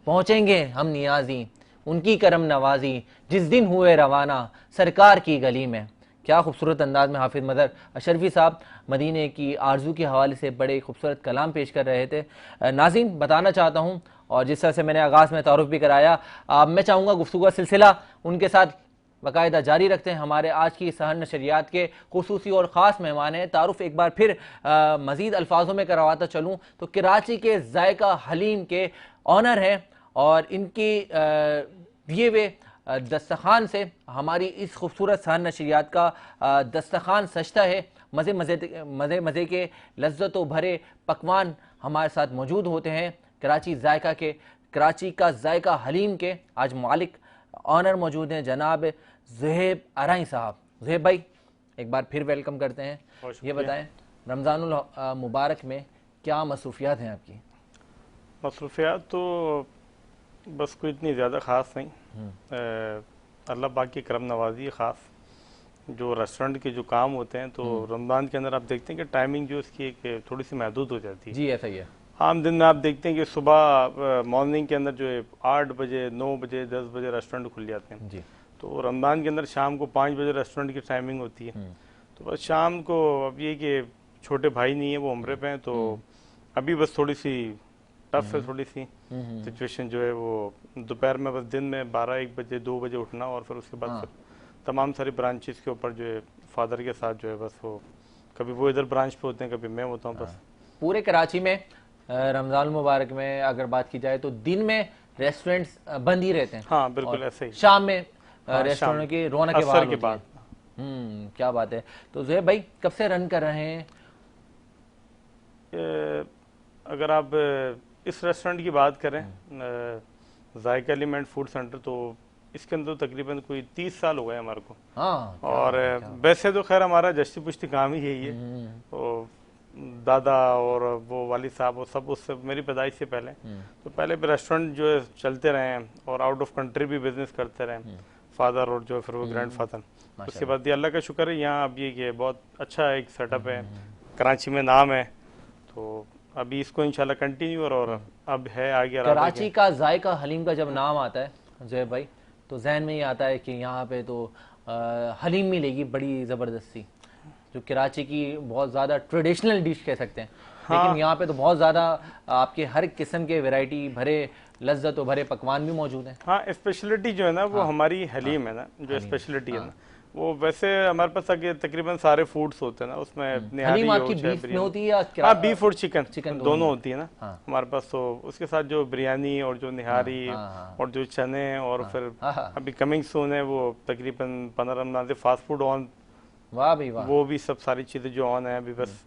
पहुँचेंगे हम नियाजी उनकी करम नवाजी, जिस दिन हुए रवाना सरकार की गली में। क्या खूबसूरत अंदाज में हाफिज़ मदर अशरफी साहब मदीने की आरजू के हवाले से बड़े खूबसूरत कलाम पेश कर रहे थे। नाज़रीन, बताना चाहता हूँ, और जिस तरह से मैंने आगाज़ में तारुफ भी कराया, मैं चाहूँगा गुफ्तगू का सिलसिला उनके साथ बाकायदा जारी रखते हैं। हमारे आज की सहर नशरियात के खुसूसी और ख़ास मेहमान हैं। तारुफ एक बार फिर मज़ीद अल्फाजों में करवाता चलूँ तो कराची के जायका हलीम के ऑनर हैं, और इनकी दिए हुए दस्तखान से हमारी इस खूबसूरत सहर नशरियात का दस्तखान सजता है। मज़े के लज्जत व भरे पकवान हमारे साथ मौजूद होते हैं। कराची का जायका हलीम के आज मालिक ऑनर मौजूद हैं, जनाब ज़ुहैब अराई साहब। ज़ुहैब भाई, एक बार फिर वेलकम करते हैं। ये बताएं, रमज़ानुल मुबारक में क्या मसरूफ़ियात हैं आपकी? मसरूफ़ियात तो बस कोई इतनी ज़्यादा ख़ास नहीं, अल्लाह पाक की करम नवाजी ख़ास। जो रेस्टोरेंट के जो काम होते हैं, तो रमज़ान के अंदर आप देखते हैं कि टाइमिंग जो इसकी एक थोड़ी सी महदूद हो जाती है। जी, ऐसा ही है। आम दिन में आप देखते हैं कि सुबह मॉर्निंग के अंदर जो है 8 बजे, 9 बजे, 10 बजे रेस्टोरेंट खुल जाते हैं जी। तो रमज़ान के अंदर शाम को 5 बजे रेस्टोरेंट की टाइमिंग होती है। तो बस शाम को, अब ये कि छोटे भाई नहीं है, वो उम्रे पे हैं, तो अभी बस थोड़ी सी टफ है, थोड़ी सी सिचुएशन जो है वो। दोपहर में बस दिन में 12-1 बजे 2 बजे उठना, और फिर उसके बाद फिर तमाम सारी ब्रांचेस के ऊपर जो है फादर के साथ जो है बस वो, कभी वो इधर ब्रांच पे होते हैं, कभी मैं होता हूँ। बस पूरे कराची में रमज़ान मुबारक में अगर बात की जाए तो दिन में रेस्टोरेंट्स बंद ही रहते हैं। हाँ, बिल्कुल ऐसे ही। शाम में रेस्टोरेंट की रौनक के बाद। क्या बात है। तो ज़ुहैब भाई, कब से रन कर रहे हैं? अगर आप इस रेस्टोरेंट की बात करें, जायका एलिमेंट फूड सेंटर, तो इसके अंदर तकरीबन कोई 30 साल हो गए हमारे को। हाँ, और वैसे तो खैर हमारा जश्ती पुश्ती काम ही यही है। तो दादा और वो वालिद साहब वो सब उससे मेरी पैदाइश से पहले तो पहले भी रेस्टोरेंट जो है चलते रहे हैं और आउट ऑफ कंट्री भी बिजनेस करते रहे फादर और जो फिर वो ग्रैंड फादर। उसके बाद ये अल्लाह का शुक्र है यहाँ अब ये बहुत अच्छा एक सेटअप है, कराची में नाम है, तो अभी इसको इंशाल्लाह कंटिन्यू और अब है आगे। कराची का जायका हलीम का जब नाम आता है जय भाई तो जहन में ये आता है कि यहाँ पे तो हलीम मिलेगी बड़ी ज़बरदस्ती, जो कराची की बहुत ज़्यादा ट्रेडिशनल डिश कह सकते हैं। हाँ। लेकिन यहाँ पे तो बहुत ज़्यादा आपके हर किस्म के वैरायटी भरे लज्जत और भरे पकवान भी मौजूद हैं। हाँ, स्पेशलिटी जो है ना वो हमारी हलीम है ना, जो स्पेशलिटी है ना वो वैसे हमारे पास आगे तकरीबन सारे फूड्स होते हैं ना, उसमें निहारी हलीम आपकी बीफ में होती है या हाँ बीफ और चिकन दोनों होती है ना हमारे पास। तो उसके साथ जो बिरयानी और जो निहारी और जो चने और फिर अभी कमिंग सून है वो तकरीबन 15 रमजान से फास्ट फूड ऑन। वाह भाई वाह, वो भी सब सारी चीजें जो ऑन है अभी बस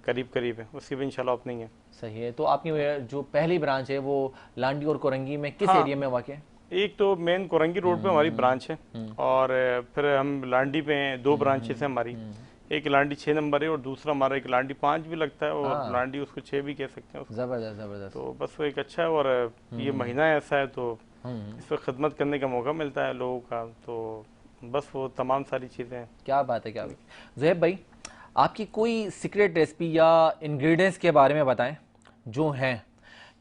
करीब है, उसकी भी इंशाल्लाह ओपनिंग है। सही है। तो आपकी जो पहली ब्रांच है वो लांडी और कोरंगी में किस एरिया में वाक़ है? एक तो मेन कोरंगी रोड पे हमारी ब्रांच है और फिर हम लांडी पे हैं, 2 ब्रांचेस हैं हमारी। एक लांडी 6 नंबर है और दूसरा हमारा एक लांडी 5 भी लगता है और लांडी उसको 6 भी कह सकते हैं। जबरदस्त। तो बस वो एक अच्छा है और ये महीना ऐसा है तो इस पर खिदमत करने का मौका मिलता है लोगों का, तो बस वो तमाम सारी चीज़ें हैं। क्या बात है, क्या बात है। ज़ुहैब भाई आपकी कोई सीक्रेट रेसिपी या इंग्रेडिएंट्स के बारे में बताएं जो हैं,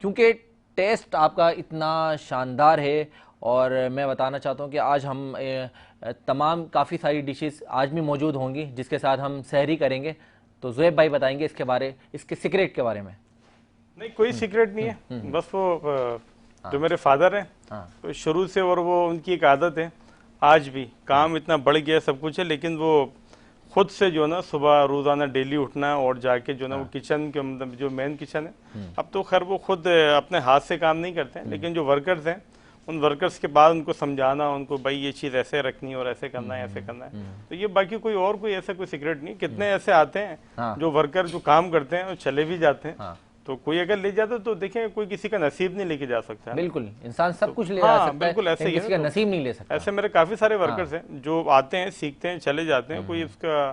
क्योंकि टेस्ट आपका इतना शानदार है और मैं बताना चाहता हूं कि आज हम तमाम काफ़ी सारी डिशेस आज भी मौजूद होंगी जिसके साथ हम सहरी करेंगे। तो ज़ुहैब भाई बताएंगे इसके सीक्रेट के बारे में। नहीं, कोई सीक्रेट नहीं है, बस वो जो मेरे फादर हैं तो शुरू से और वो उनकी एक आदत है, आज भी काम इतना बढ़ गया सब कुछ है लेकिन वो खुद से जो ना सुबह रोजाना डेली उठना और जाके जो ना वो किचन के मतलब जो मेन किचन है, अब तो खैर वो खुद अपने हाथ से काम नहीं करते हैं लेकिन जो वर्कर्स हैं उन वर्कर्स के बाद उनको समझाना उनको भाई ये चीज़ ऐसे रखनी है और ऐसे करना है ऐसे करना है। तो ये बाकी कोई ऐसा कोई सीक्रेट नहीं। कितने ऐसे आते हैं जो वर्कर जो काम करते हैं और चले भी जाते हैं, तो कोई अगर ले जाता तो देखें कोई किसी का नसीब नहीं लेके जा सकता। बिल्कुल, इंसान सब कुछ ले जा सकता है, बिल्कुल ऐसे ही किसी का नसीब नहीं ले सकता। ऐसे मेरे काफी सारे वर्कर्स हैं जो आते हैं, सीखते हैं, चले जाते हैं, कोई उसका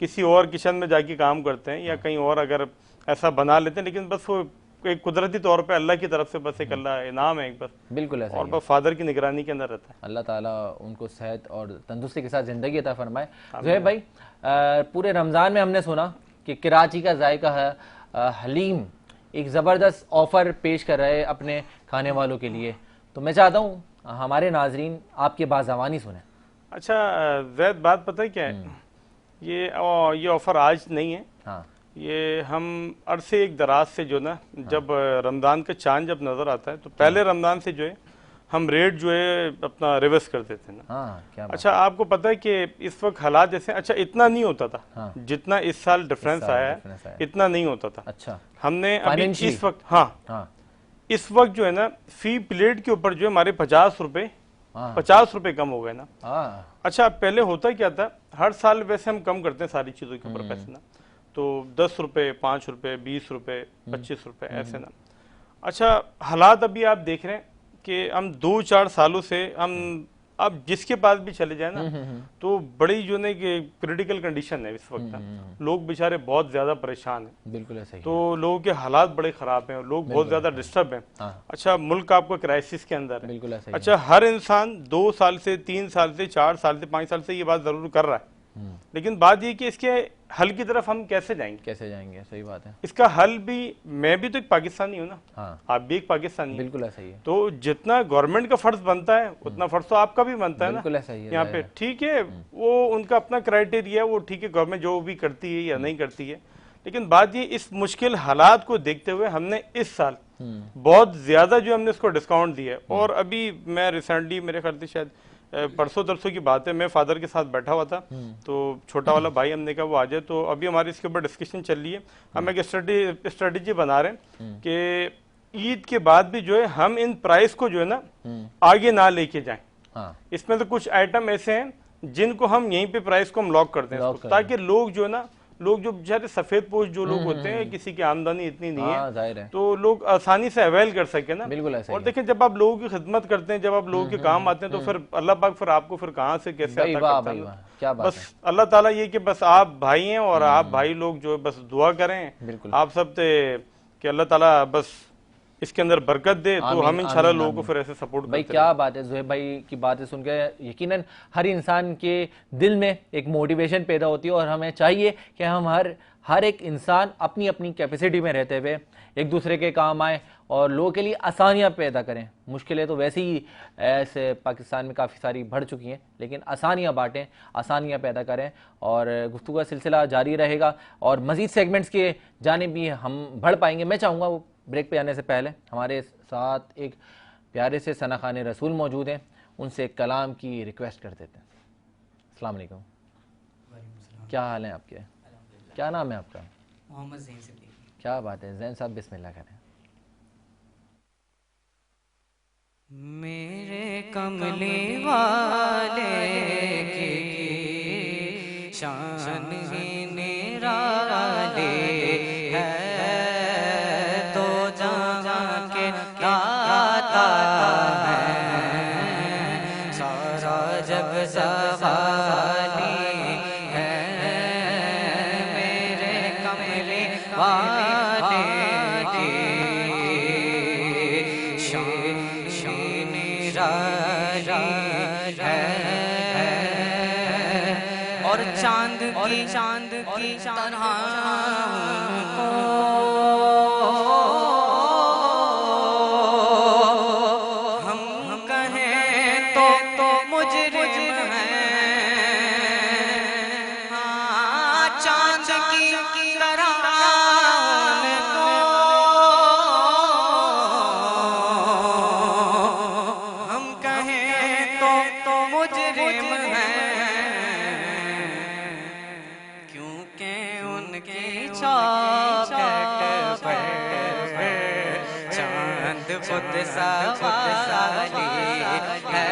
किसी और किचन में जाके काम करते हैं या कहीं और अगर ऐसा बना लेते हैं, लेकिन बस वो एक कुदरती तौर पे अल्लाह की तरफ से बस एक अल्लाह इनाम है एक बस। बिल्कुल ऐसा और बस फादर की निगरानी के अंदर रहता है। अल्लाह ताला उनको सेहत और तंदुरुस्ती के साथ ज़िंदगी अता फरमाए। ज़ुहैब भाई पूरे रमज़ान में हमने सुना कि कराची का जायका है हलीम एक ज़बरदस्त ऑफ़र पेश कर रहे हैं अपने खाने वालों के लिए, तो मैं चाहता हूँ हमारे नाजरीन आपके बाज़बानी सुने। अच्छा ज़ैद, बात पता है क्या है, ये ऑफ़र आज नहीं है। हाँ, ये हम अरसे एक दराज से जो ना जब रमज़ान का चांद जब नज़र आता है तो पहले रमज़ान से जो है हम रेट जो है अपना रिवर्स कर देते हैं ना। हाँ, क्या अच्छा आपको पता है कि इस वक्त हालात जैसे अच्छा इतना नहीं होता था, जितना इस साल डिफरेंस आया है इतना नहीं होता था। अच्छा, हमने अभी इस वक्त इस वक्त जो है ना फी प्लेट के ऊपर जो है हमारे 50 रुपए कम हो गए ना। अच्छा पहले होता क्या था, हर साल वैसे हम कम करते हैं सारी चीजों के ऊपर पैसे ना, तो 10 रुपए, 5 रुपए, 20 रुपए, 25 रुपए ऐसे ना। अच्छा हालात अभी आप देख रहे हैं कि हम 2-4 सालों से हम अब जिसके पास भी चले जाए ना तो बड़ी जो है कि क्रिटिकल कंडीशन है इस वक्त। लोग बेचारे बहुत ज्यादा परेशान हैं। बिल्कुल ऐसा ही। तो लोगों के हालात बड़े खराब हैं, लोग बहुत ज्यादा डिस्टर्ब हैं। अच्छा मुल्क आपका क्राइसिस के अंदर है। बिल्कुल ऐसा ही। अच्छा हर इंसान 2 साल से 3 साल से 4 साल से 5 साल से ये बात जरूर कर रहा है, लेकिन बात ये कि इसके हल की तरफ हम कैसे जाएंगे। सही बात है। इसका इसका हल भी, मैं भी तो एक पाकिस्तानी हूँ ना। आप भी एक पाकिस्तानी। बिल्कुल ऐसा ही है। तो जितना गवर्नमेंट का फर्ज बनता है उतना फर्ज तो आपका भी बनता है ना। बिल्कुल ऐसा ही है। यहाँ पे ठीक है, वो उनका अपना क्राइटेरिया, वो ठीक है गवर्नमेंट जो भी करती है या नहीं करती है, लेकिन बात ये इस मुश्किल हालात को देखते हुए हमने इस साल बहुत ज्यादा जो हमने इसको डिस्काउंट दिया है। और अभी मैं रिसेंटली मेरे ख्याल से शायद परसों तरसों की बात है, मैं फादर के साथ बैठा हुआ था तो छोटा वाला भाई हमने कहा वो आ जाए, तो अभी हमारी इसके ऊपर डिस्कशन चल रही है। हम एक स्ट्रेटेजी बना रहे हैं कि ईद के बाद भी जो है हम इन प्राइस को जो है ना आगे ना लेके जाएं। इसमें तो कुछ आइटम ऐसे हैं जिनको हम यहीं पे प्राइस को हम लॉक कर दें ताकि लोग जो है ना लोग जो बेचारे सफेद पोश जो लोग होते हैं, किसी की आमदनी इतनी नहीं जाहिर है, है। तो लोग आसानी से अवेल कर सके ना। बिल्कुल ऐसा ही और देखें, जब आप लोगों की खिदमत करते हैं, जब आप लोगों के काम आते हैं, तो फिर अल्लाह पाक फिर आपको फिर कहाँ से कैसे भाई अता वाह करता भाई है। वाह, क्या बात है। बस अल्लाह ताला ये कि बस आप भाई हैं और आप भाई लोग जो है बस दुआ करें बिल्कुल। आप सब से कि अल्लाह ताला बस इसके अंदर बरकत दे, तो हम इंशाल्लाह लोगों को फिर ऐसे सपोर्ट भाई करते क्या बात है। ज़ुहैब भाई की बातें सुन के यकीनन हर इंसान के दिल में एक मोटिवेशन पैदा होती है और हमें चाहिए कि हम हर एक इंसान अपनी अपनी कैपेसिटी में रहते हुए एक दूसरे के काम आए और लोगों के लिए आसानियाँ पैदा करें। मुश्किलें तो वैसे ही ऐसे पाकिस्तान में काफ़ी सारी बढ़ चुकी हैं, लेकिन आसानियाँ बांटें, आसानियाँ पैदा करें और गुफ्तगू का सिलसिला जारी रहेगा और मज़ीद सेगमेंट्स के जानिब भी हम बढ़ पाएंगे। मैं चाहूँगा वो ब्रेक पे आने से पहले हमारे साथ एक प्यारे से सना खान रसूल मौजूद हैं, उनसे कलाम की रिक्वेस्ट कर देते हैं। अस्सलाम वालेकुम, क्या हाल है आपके? क्या नाम है आपका? मोहम्मद ज़ैन सिद्दीकी। क्या बात है ज़ैन साहब, बिस्मिल्लाह करें। मेरे कमली वाले की शान ही निराली है, तो जहाँ के दाता है, सारा जग सवाली है। मेरे कमली वाले की और चांद की तरह उनको हम कहें तो मुजरिम हैं। हाँ, चांद की तरह उनको हम कहें तो मुजरिम हैं, क्योंकि उनकी चौखट पर चांद खुद सवाली है,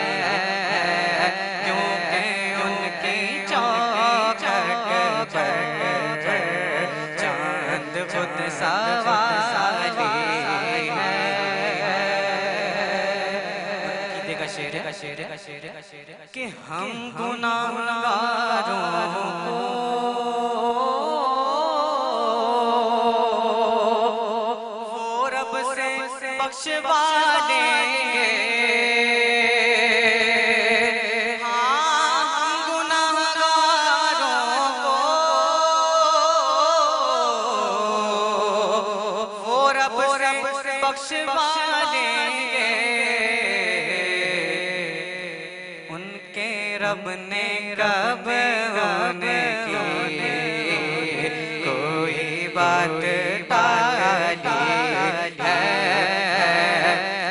क्योंकि उनकी चौखट पर चांद खुद सवाली है। शेर कि हम गुनाहगारों वो रब से बख्शवा देंगे। हाँ, हम गुनाहगारों को वो रब से बख्शवा देंगे। रब ने कब उनकी कोई बात टाली है,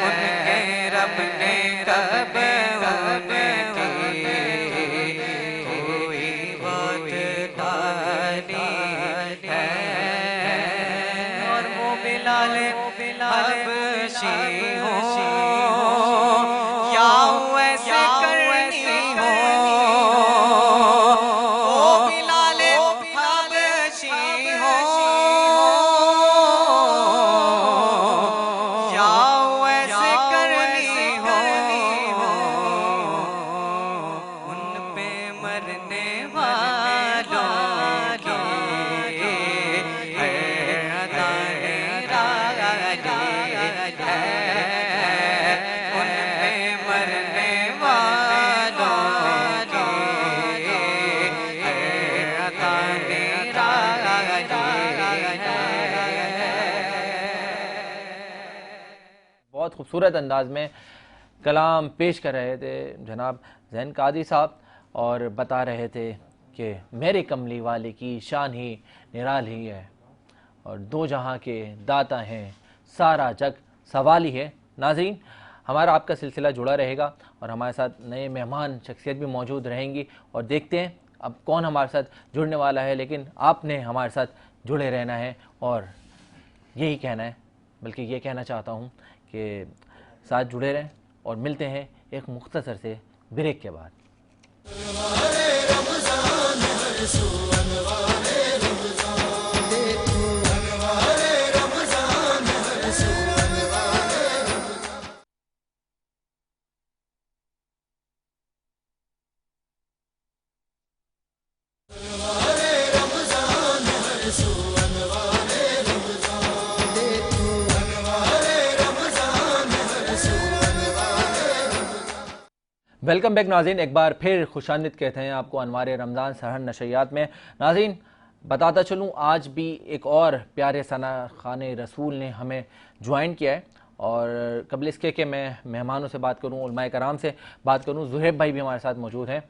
उनके रब ने कब उनकी कोई बात टाली है। और वो बिलाल हबशी हो या ऐसे करनी हो, वो बिलाल हबशी हो या ऐसे करनी हो, उन पे मरने वालों की है अदा निराली है, उन पे मरने वालों की है अदा निराली है। बहुत खूबसूरत अंदाज में कलाम पेश कर रहे थे जनाब ज़ैन कादी साहब और बता रहे थे कि मेरे कमली वाले की शान ही निराली है और दो जहां के दाता हैं, सारा जग सवाली है। नाज़रीन, हमारा आपका सिलसिला जुड़ा रहेगा और हमारे साथ नए मेहमान शख्सियत भी मौजूद रहेंगी और देखते हैं अब कौन हमारे साथ जुड़ने वाला है, लेकिन आपने हमारे साथ जुड़े रहना है और यही कहना है, बल्कि ये कहना चाहता हूँ कि साथ जुड़े रहें और मिलते हैं एक मुख्तसर से ब्रेक के बाद। वेलकम बैक नाज़रीन, एक बार फिर खुशामदीद कहते हैं आपको अनवार रमज़ान सहर नशरियात में। नाज़रीन, बताता चलूँ आज भी एक और प्यारे सना खाने रसूल ने हमें ज्वाइन किया है, और कबल इसके कि मैं मेहमानों से बात करूँ, उलमाए कराम से बात करूँ, ज़ुहैब भाई भी हमारे साथ मौजूद हैं,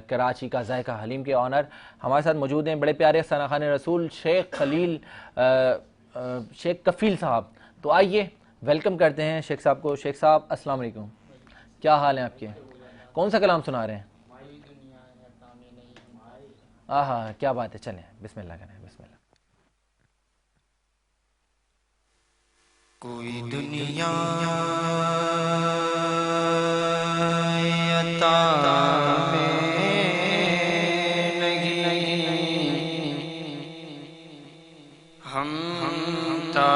कराची का ज़ायका हलीम के ऑनर हमारे साथ मौजूद हैं, बड़े प्यारे सना खाने रसूल शेख खलील शेख कफ़ील साहब। तो आइए वेलकम करते हैं शेख साहब को। शेख साहब अस्सलाम वालेकुम, क्या हाल है आपके? कौन सा कलाम सुना रहे हैं? हाँ, क्या बात है, चलें बिस्मिल्लाह करें, बिस्मिल्लाह। कोई दुनिया अता में नहीं, हम ता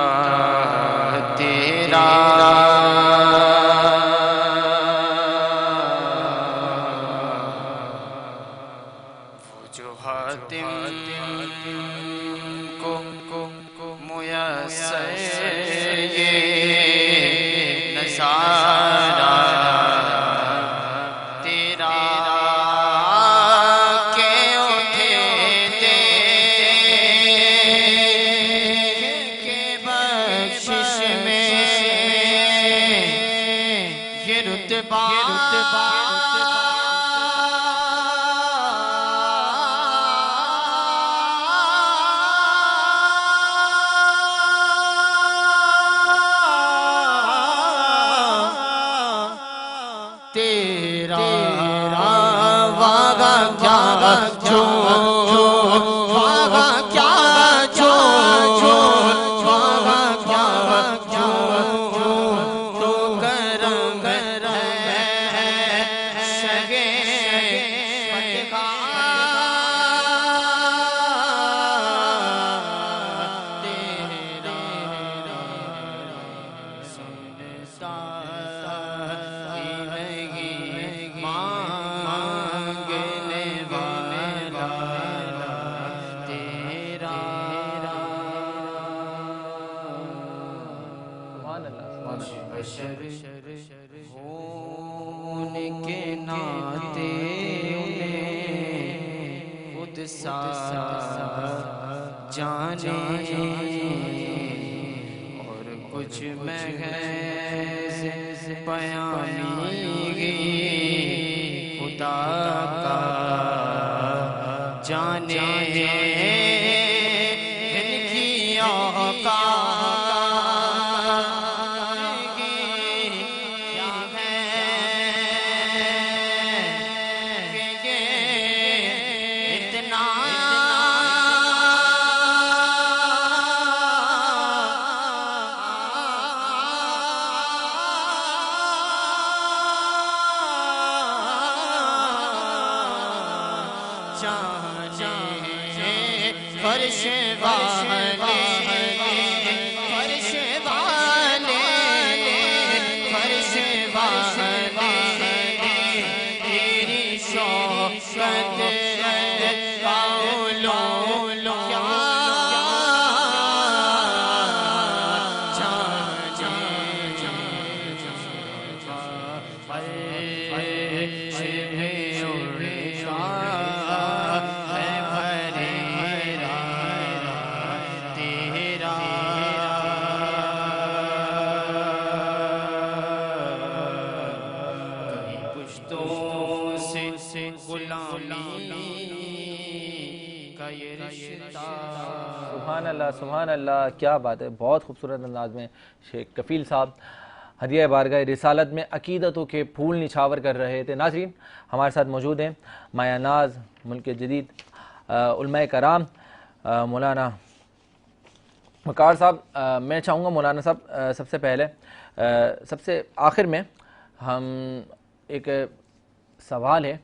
तेरा वो जो हातिम को मुयस्सर ये नज़ारा तेरा के उठे दे के बख्शिश में ये रुतबा तेरा वागा क्या जो वागा क्या जो वागा क्या जो तो करम है शगे मटका मांगने वाला तेरा बशर होने के नाते खुद सा जाने और कुछ महज़ बयानी खुदा का जाने इनकी औकात क्या है कि इतना फर्श वाले फर्श वाले फर्श वाले तेरी शौकत लो क्या सुभान अल्लाह, सुभान अल्लाह, क्या बात है, बहुत खूबसूरत अंदाज में शेख कफ़ील साहब हदिया बारगाह रिसालत में अकीदतों के फूल निछावर कर रहे थे। नाज़रीन, हमारे साथ मौजूद हैं माया नाज मुल्क जदीद उलमाए कराम मौलाना वक़ार साहब। मैं चाहूँगा मौलाना साहब सबसे पहले सबसे आखिर में हम एक सवाल है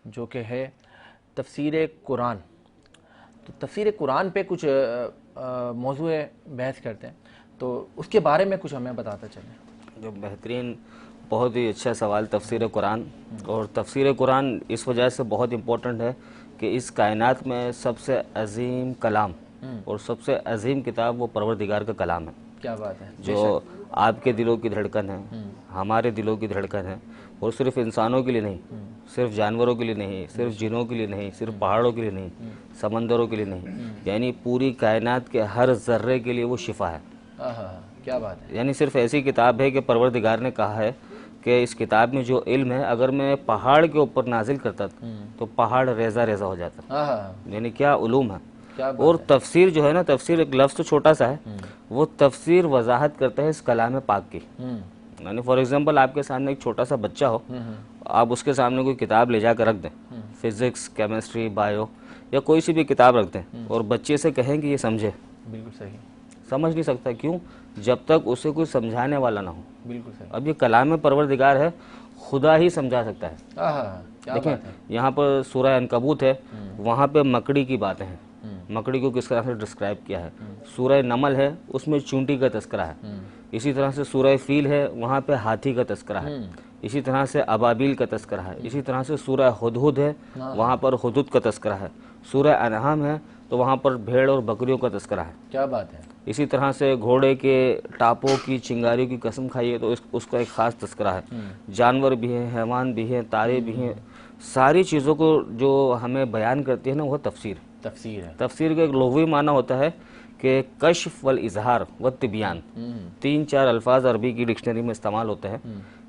जो कि है तफसीर कुरान। तो तफसीर कुरान पे कुछ मौजूद बहस करते हैं, तो उसके बारे में कुछ हमें बताते चलें। जो बेहतरीन, बहुत ही अच्छा सवाल तफसीर कुरान। और तफसीर कुरान इस वजह से बहुत इम्पोर्टेंट है कि इस कायनात में सबसे अजीम कलाम और सबसे अजीम किताब वो परवरदिगार का कलाम है। क्या बात है। जो आपके दिलों की धड़कन है, हमारे दिलों की धड़कन है, और सिर्फ इंसानों के लिए नहीं, सिर्फ जानवरों के लिए नहीं, सिर्फ जिनों के लिए नहीं, सिर्फ पहाड़ों के लिए नहीं, समंदरों के लिए नहीं, यानी पूरी कायनात के हर जर्रे के लिए वो शिफा है। क्या बात है। यानी सिर्फ ऐसी किताब है कि परवरदिगार ने कहा है कि इस किताब में जो इल्म है अगर मैं पहाड़ के ऊपर नाजिल करता तो पहाड़ रेजा रेजा हो जाता। यानी क्या उलूम है। और तफसीर जो है ना, तफसीर एक लफ्ज़ तो छोटा सा है, वो तफसीर वजाहत करता है इस कलाम पाक की। यानी फॉर एग्जांपल आपके सामने एक छोटा सा बच्चा हो, आप उसके सामने कोई किताब ले जाकर रख दें, फिजिक्स, केमिस्ट्री, बायो या कोई सी भी किताब रख दें और बच्चे से कहें कि ये समझे, बिल्कुल सही, समझ नहीं सकता। क्यों? जब तक उसे कोई समझाने वाला ना हो। बिल्कुल सही। अब ये कलाम परवरदिगार है, खुदा ही समझा सकता है। देखिए यहाँ पर सूरह अनकबूत है, वहाँ पे मकड़ी की बातें हैं, मकड़ी को किस तरह से डिस्क्राइब किया है। सूरह नमल है, उसमें चूंटी का तस्करा है। इसी तरह से सूरह फील है, वहाँ पे हाथी का तस्करा है। इसी तरह से अबाबिल का तस्करा है। इसी तरह से सूरह हुदहुद है, वहाँ पर हुदुद का तस्करा है। सूरह अनआम है तो वहाँ पर भेड़ और बकरियों का तस्करा है। क्या बात है। इसी तरह से घोड़े के टापों की, चिंगारियों की कसम खाइए तो उसका एक ख़ास तस्करा है। जानवर भी हैं, हैवान भी हैं, तारे भी हैं, सारी चीज़ों को जो हमें बयान करती है ना, वह तफसीर है। तफसीर का एक लुग़वी माना होता है कि कश्फ वल इजहार व तिबियान। 3-4 अल्फाज अरबी की डिक्शनरी में इस्तेमाल होते हैं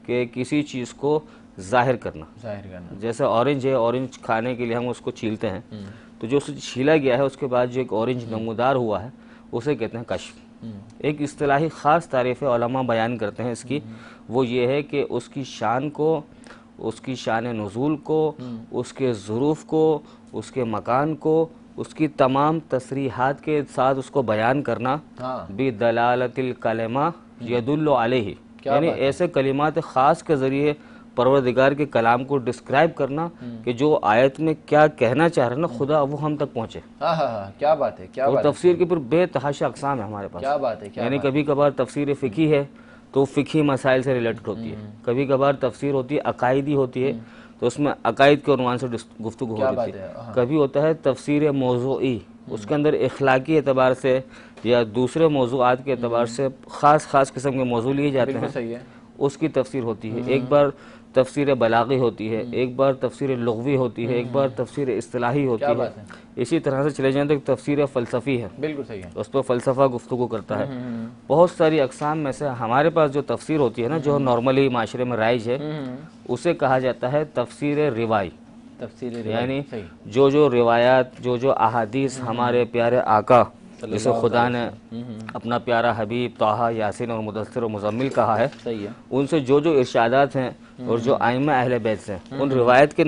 कि किसी चीज़ को जाहिर करना। जैसे ऑरेंज है, ऑरेंज खाने के लिए हम उसको छीलते हैं, तो जो उसे छीला गया है उसके बाद जो एक ऑरेंज नमूदार हुआ है उसे कहते हैं कश्फ। एक इस्तिलाही ख़ास तारीफ़ उलमा बयान करते हैं इसकी, वो ये है कि उसकी शान को, उसकी शान नुज़ूल को, उसके ज़ुरूफ़ को, उसके मकान को, उसकी तमाम तसरीहात के साथ उसको बयान करना बि दलालतिल कलमा यदुल्लु अलैहि, यानी ऐसे कलिमात ख़ास के ज़रिए परवरदिगार के कलाम को डिस्क्राइब करना कि जो आयत में क्या कहना चाह रहे हैं ना खुदा, वो हम तक पहुँचे। क्या बात है। क्या और तफसीर के फिर बेतहाशा अक़साम है हमारे पास। क्या बात है। यानी कभी कभार तफसीर फ़िकी है तो फ़िकी मसाइल से रिलेटेड होती है, कभी कभार तफसीर होती है अकायदी होती है तो उसमें अकायद के उन्वान से गुफ्तगू होती है। कभी होता है तफसीर मौज़ूई, उसके अंदर इखलाकी एतबार से या दूसरे मौज़ूआत के एतबार से ख़ास किस्म के मौज़ू लिए जाते हैं, उसकी तफसीर होती है। एक बार तफसीर बलागी होती है, एक बार तफसीर लुग़वी होती है, एक बार तफसीर इस्तिलाही होती है। इसी तरह से चले जाएं तो एक तफसीर फ़लसफ़ी है, बिल्कुल सही है, उस पर फ़लसफ़ा गुफ्तगू करता है। बहुत सारी अक़साम में से हमारे पास जो तफसीर होती है ना, जो नॉर्मली माशरे में राइज है, उसे कहा जाता है तफसीर रिवाई। यानी जो रिवायात, जो अहादीस हमारे प्यारे आका जिसे खुदा ने अपना प्यारा हबीब ताहा, यासीन और मुदस्सिर और मुज़म्मिल कहा है, सही है, उनसे जो इरशादात हैं और जो आइम्मा अहले बैत से उन रिवायत के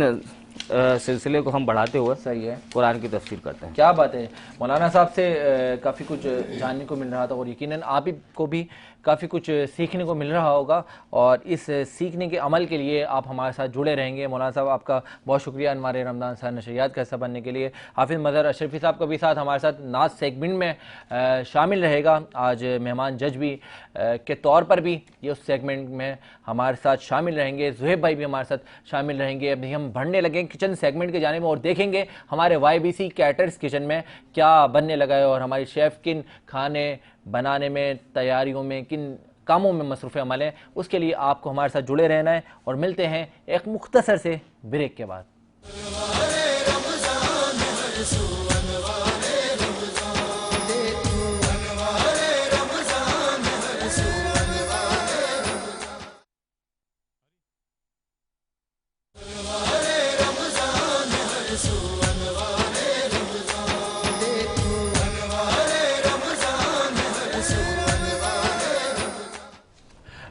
सिलसिले को हम बढ़ाते हुए सही है कुरान की तफसीर करते हैं। क्या बात है। मौलाना साहब से काफ़ी कुछ जानने को मिल रहा था और यकीनन आप ही को भी काफ़ी कुछ सीखने को मिल रहा होगा, और इस सीखने के अमल के लिए आप हमारे साथ जुड़े रहेंगे। मौलाना साहब आपका बहुत शुक्रिया अनवार रमज़ान सर नशरियात का हिस्सा बनने के लिए। हाफिज़ मज़हर अशरफी साहब का भी साथ हमारे साथ नाज सेगमेंट में शामिल रहेगा। आज मेहमान जज भी के तौर पर भी ये उस सेगमेंट में हमारे साथ शामिल रहेंगे। ज़ुहैब भाई भी हमारे साथ शामिल रहेंगे। अभी हम बढ़ने लगे किचन सेगमेंट के जाने में और देखेंगे हमारे YBC कैटर्स किचन में क्या बनने लगा है और हमारी शेफ़ किन खाने बनाने में, तैयारियों में, किन कामों में मसरूफ़ अमल है। उसके लिए आपको हमारे साथ जुड़े रहना है और मिलते हैं एक मुख्तसर से ब्रेक के बाद।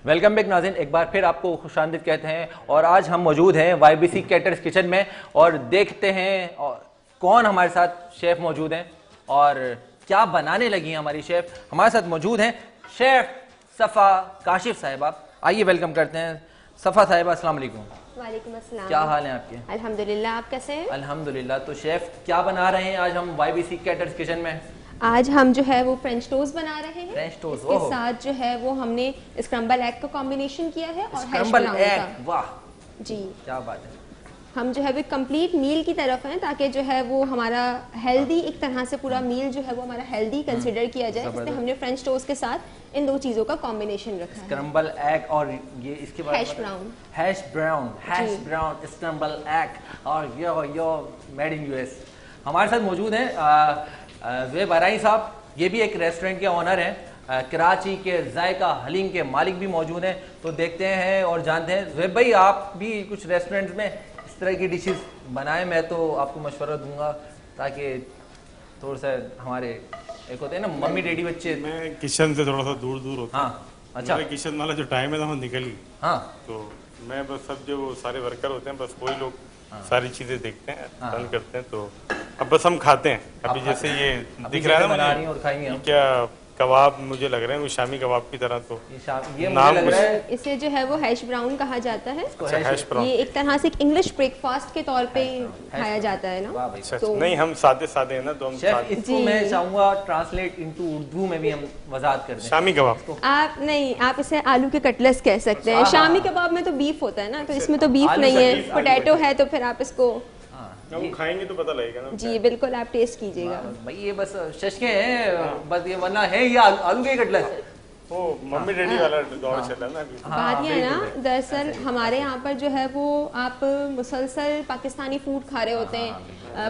वेलकम बैक नाज़रीन, एक बार फिर आपको खुशामदीद कहते हैं और आज हम मौजूद हैं YBC कैटर्स किचन में और देखते हैं कौन हमारे साथ शेफ़ मौजूद हैं और क्या बनाने लगी हैं हमारी शेफ़। हमारे साथ मौजूद हैं शेफ़ सफ़ा काशिफ साहिबा। आइए वेलकम करते हैं सफ़ा साहिबा। अस्सलाम वालेकुम। वालेकुम अस्सलाम। क्या हाल है आपके? अल्हम्दुलिल्लाह, आप कैसे हैं? अल्हम्दुलिल्लाह। तो शेफ़ क्या बना रहे हैं आज हम YBC कैटर्स किचन में? आज हम जो है वो फ्रेंच टोस्ट बना रहे हैं। फ्रेंच टोस्ट, इसके साथ जो है वो हमने स्क्रम्बल एग का कॉम्बिनेशन किया है और हैश स्क्रम्बल ब्राउन एग। वाह जी, क्या बात है। हम जो है वो कंप्लीट मील की तरफ हैं, ताकि जो है वो हमारा हेल्दी एक तरह से पूरा मील जो है वो हमारा हेल्दी कंसिडर किया जाए, इसलिए हमने फ्रेंच टोस्ट के साथ इन दो चीज़ों का कॉम्बिनेशन रखा है। स्क्रम्बल एग और ये इसके बाद हैश ब्राउन, स्क्रम्बल एग और यो मेड इन यूएस। हमारे साथ मौजूद हैं ज़ुहैब अराई साहब, ये भी एक रेस्टोरेंट के ऑनर हैं। कराची के जायका हलीम के मालिक भी मौजूद हैं, तो देखते हैं और जानते हैं। ज़ुहैब भाई, आप भी कुछ रेस्टोरेंट्स में इस तरह की डिशेस बनाएं, मैं तो आपको मशवरा दूंगा ताकि थोड़ा सा हमारे एक होते हैं ना मम्मी डैडी बच्चे। मैं किचन से थोड़ा सा दूर होता हूँ। हाँ, अच्छा। मेरे किचन वाला जो टाइम है ना वो निकल गई। हाँ, तो मैं बस सब जो सारे वर्कर होते हैं बस वही लोग सारी चीजें देखते हैं, रन करते हैं। तो अब बस हम खाते हैं। अभी जैसे ये दिख रहा है ना मुझे, क्या कबाब मुझे लग रहे हैं वो शामी कबाब की तरह। तो ये नाम लग रहा है, इसे जो है वो हैश ब्राउन कहा जाता है। हैश ब्राउन ये एक तरह से एक इंग्लिश ब्रेकफास्ट के तौर पे खाया जाता है ना। तो नहीं, हम सादे हैं ना, तो हम इसको मैं चाहूंगा ट्रांसलेट इनटू उर्दू में भी हम वजाहत कर दें। शामी कबाब आप नहीं, आप इसे आलू के कटलेट्स कह सकते हैं। शामी कबाब में तो बीफ होता है ना, तो इसमें तो बीफ नहीं है, पोटैटो है, तो फिर आप इसको वो खाएंगे तो पता लगेगा ना। जी बिल्कुल, आप टेस्ट कीजिएगा। भाई ये बस शशके हैं बस, ये वरना है ये आलू के कटलेट। वो मम्मी डैडी वाला दौर चल रहा है ना। बात ये है ना, दरअसल हमारे यहाँ पर जो है वो आप मुसलसल पाकिस्तानी फूड खा रहे होते हैं,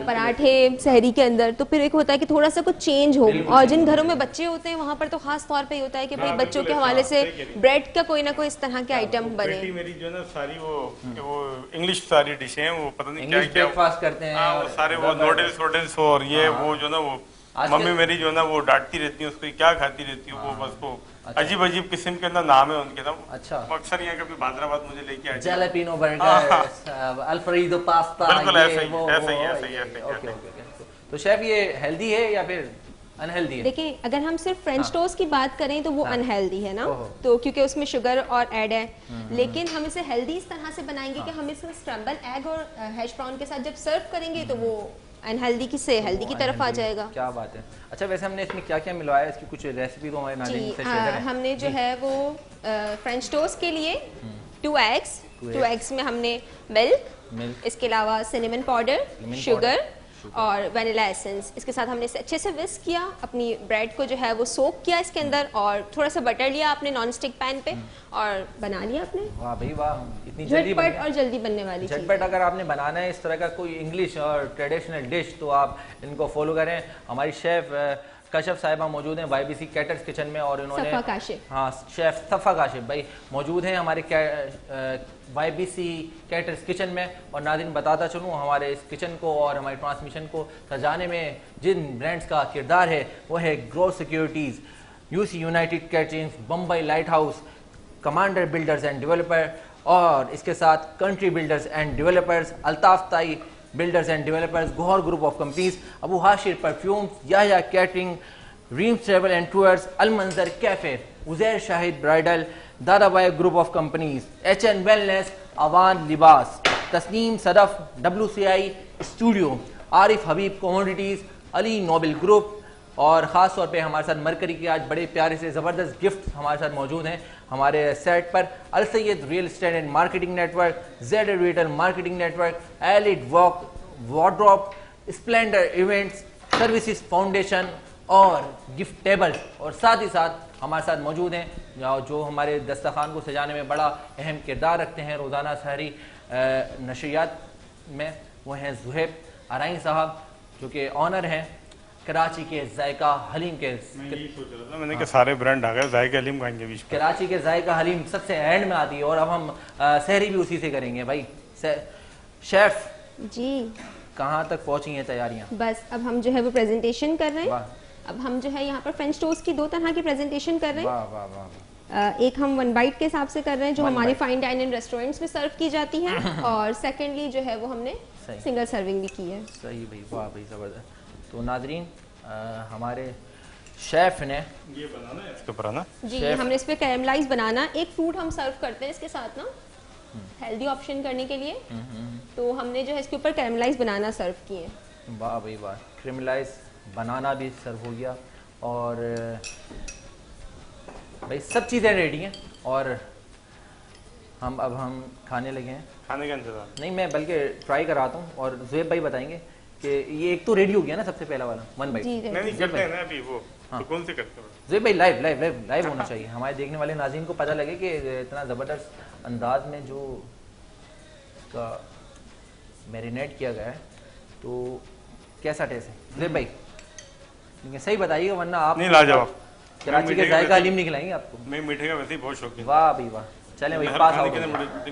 पराठे सहरी के अंदर, तो फिर एक होता है कि थोड़ा सा कुछ चेंज हो। और जिन घरों में बच्चे होते हैं वहाँ पर तो खास तौर पे होता है कि भाई बच्चों के हवाले से ब्रेड का कोई ना कोई इस तरह के आइटम बने। मेरी जो ना सारी वो इंग्लिश सारी डिशें हैं, वो पता नहीं क्या क्या ब्रेकफास्ट करते हैं। वो सारे वो नूडल्स और ये वो जो ना वो मम्मी मेरी जो ना वो डांटती रहती है उसको, क्या खाती रहती है वो, बस वो अजीब किस्म के अंदर नाम है उनके ना। अच्छा, अक्सर यहाँ कभी हैदराबाद मुझे लेके आए, जैलापेनो बर्गर, अल्फ्रेडो पास्ता, बिल्कुल ऐसे ही। ओके। तो शेफ ये हेल्दी है या फिर अनहेल्दी है? देखिए, अगर हम सिर्फ फ्रेंच टोस्ट की बात करें तो वो अनहेल्दी है ना, तो क्योंकि उसमें शुगर और ऐड है। लेकिन हम इसे हेल्दी इस तरह से बनाएंगे कि हम इसे स्क्रम्बल एग और हैश ब्राउन के साथ जब सर्व करेंगे तो वो अनहेल्दी से हेल्दी की तरफ आ जाएगा। क्या बात है। अच्छा, वैसे हमने इसमें क्या क्या मिलवाया है, इसकी कुछ रेसिपी तो हमारे नाज़रीन से शेयर करें। हमने जो है वो फ्रेंच टोस्ट के लिए 2 एग्स में हमने मिल्क, इसके अलावा सिनेमन पाउडर, शुगर और वनीला एसेंस, इसके साथ हमने इसे अच्छे से विस्क किया, अपनी ब्रेड को जो है वो सोक किया इसके अंदर, और थोड़ा सा बटर लिया आपने नॉन स्टिक पैन पे और बना लिया आपने। वाह भाई वाह, इतनी झटपट और जल्दी बनने वाली चीज़। झटपट अगर आपने बनाना है इस तरह का कोई इंग्लिश और ट्रेडिशनल डिश तो आप इनको फॉलो करें। हमारी शेफ कशफ साहिबा मौजूद हैं YBC कैटर्स किचन में, और इन्होंने हाँ शेफ सफ़ा काशिफ भाई मौजूद हैं हमारे YBC कैटर्स किचन में। और नाज़रीन बताता चलूँ, हमारे इस किचन को और हमारी ट्रांसमिशन को सजाने में जिन ब्रांड्स का किरदार है वो है grow securities, UC united caterings, Bombay light house, commander builders and developer, और इसके साथ country builders and developers, Altaf Tai builders and developers, Gohar group of companies, Abu Hashir perfumes, Yahya catering, dreams travel and tours, Al Manzar cafe, Uzair Shahid bridal, Dadabhai group of companies, HN wellness, Awan Libas, Tasneem Sadaf, WCI studio, Arif Habib commodities, Ali noble group, और ख़ास तौर पे हमारे साथ mercury के आज बड़े प्यारे से ज़बरदस्त गिफ्ट हमारे साथ मौजूद हैं हमारे सेट पर। Al Syed real estate and marketing network, Z retail marketing network, elite walk wardrobe, splendour events services foundation और गिफ्ट टेबल, और साथ ही साथ हमारे साथ मौजूद हैं जो हमारे दस्तरखान को सजाने में बड़ा अहम किरदार रखते हैं रोज़ाना सहरी नशरियात में, वो हैं ज़ुहैब अराई साहब जो कि ऑनर हैं कराची के जायका हलीम के। मैं यही सोच रहा था, मैंने कि सारे ब्रांड आ गए, जायका हलीम खाएंगे बीच में। कराची के जायका हलीम सबसे एंड में आती है, और अब हम सहरी भी उसी से करेंगे भाई। शेफ जी कहाँ तक पहुँची हैं तैयारियाँ? बस अब हम जो है वो प्रेजेंटेशन कर रहे हैं। अब हम जो है यहाँ पर फ्रेंच टोस्ट की 2 तरह की प्रेजेंटेशन कर रहे हैं। वाह वाह वाह। एक हम 1 बाइट के हिसाब से कर रहे हैं जो हमारी फाइन डाइनिंग रेस्टोरेंट्स में सर्व की जाती है, और सेकेंडली जो है वो हमने सिंगल सर्विंग भी की है। सही भाई, वाह भाई ज़बरदस्त। तो नाजरीन हमारे शेफ ने ये बनाना है इसके ऊपर ना जी, हमने इस पे कैरमलाइज बनाना, एक फ्रूट हम सर्व करते हैं इसके साथ ना हेल्दी ऑप्शन करने के लिए, तो हमने जो है इसके ऊपर कैरमलाइज बनाना सर्व किए। वाह भाई वाह, कैरमलाइज बनाना भी सर्व हो गया, और भाई सब चीज़ें रेडी हैं। और अब हम खाने लगे हैं। खाने का इंतजार नहीं, मैं बल्कि ट्राई कराता हूँ और ज़ुहैब भाई बताएंगे कि ये एक तो रेडी हो गया ना सबसे पहला वाला वन भाई। नहीं करते हैं ना अभी वो, तो कौन से करते हो? ज़ुहैब भाई लाइव लाइव लाइव लाइव होना चाहिए, हमारे देखने वाले नाज़रीन को पता लगे कि इतना ज़बरदस्त अंदाज में जो का मैरिनेट किया गया है तो कैसा टेस्ट है ज़ुहैब भाई? लेकिन सही बताइएगा वरना आप नहीं लाजवाब, कराची के जायका हलीम नहीं खिलाएंगे आपको। मैं मीठे का वैसे ही बहुत शौकीन। वाह भाई वाह, चलें भाई पास आओ।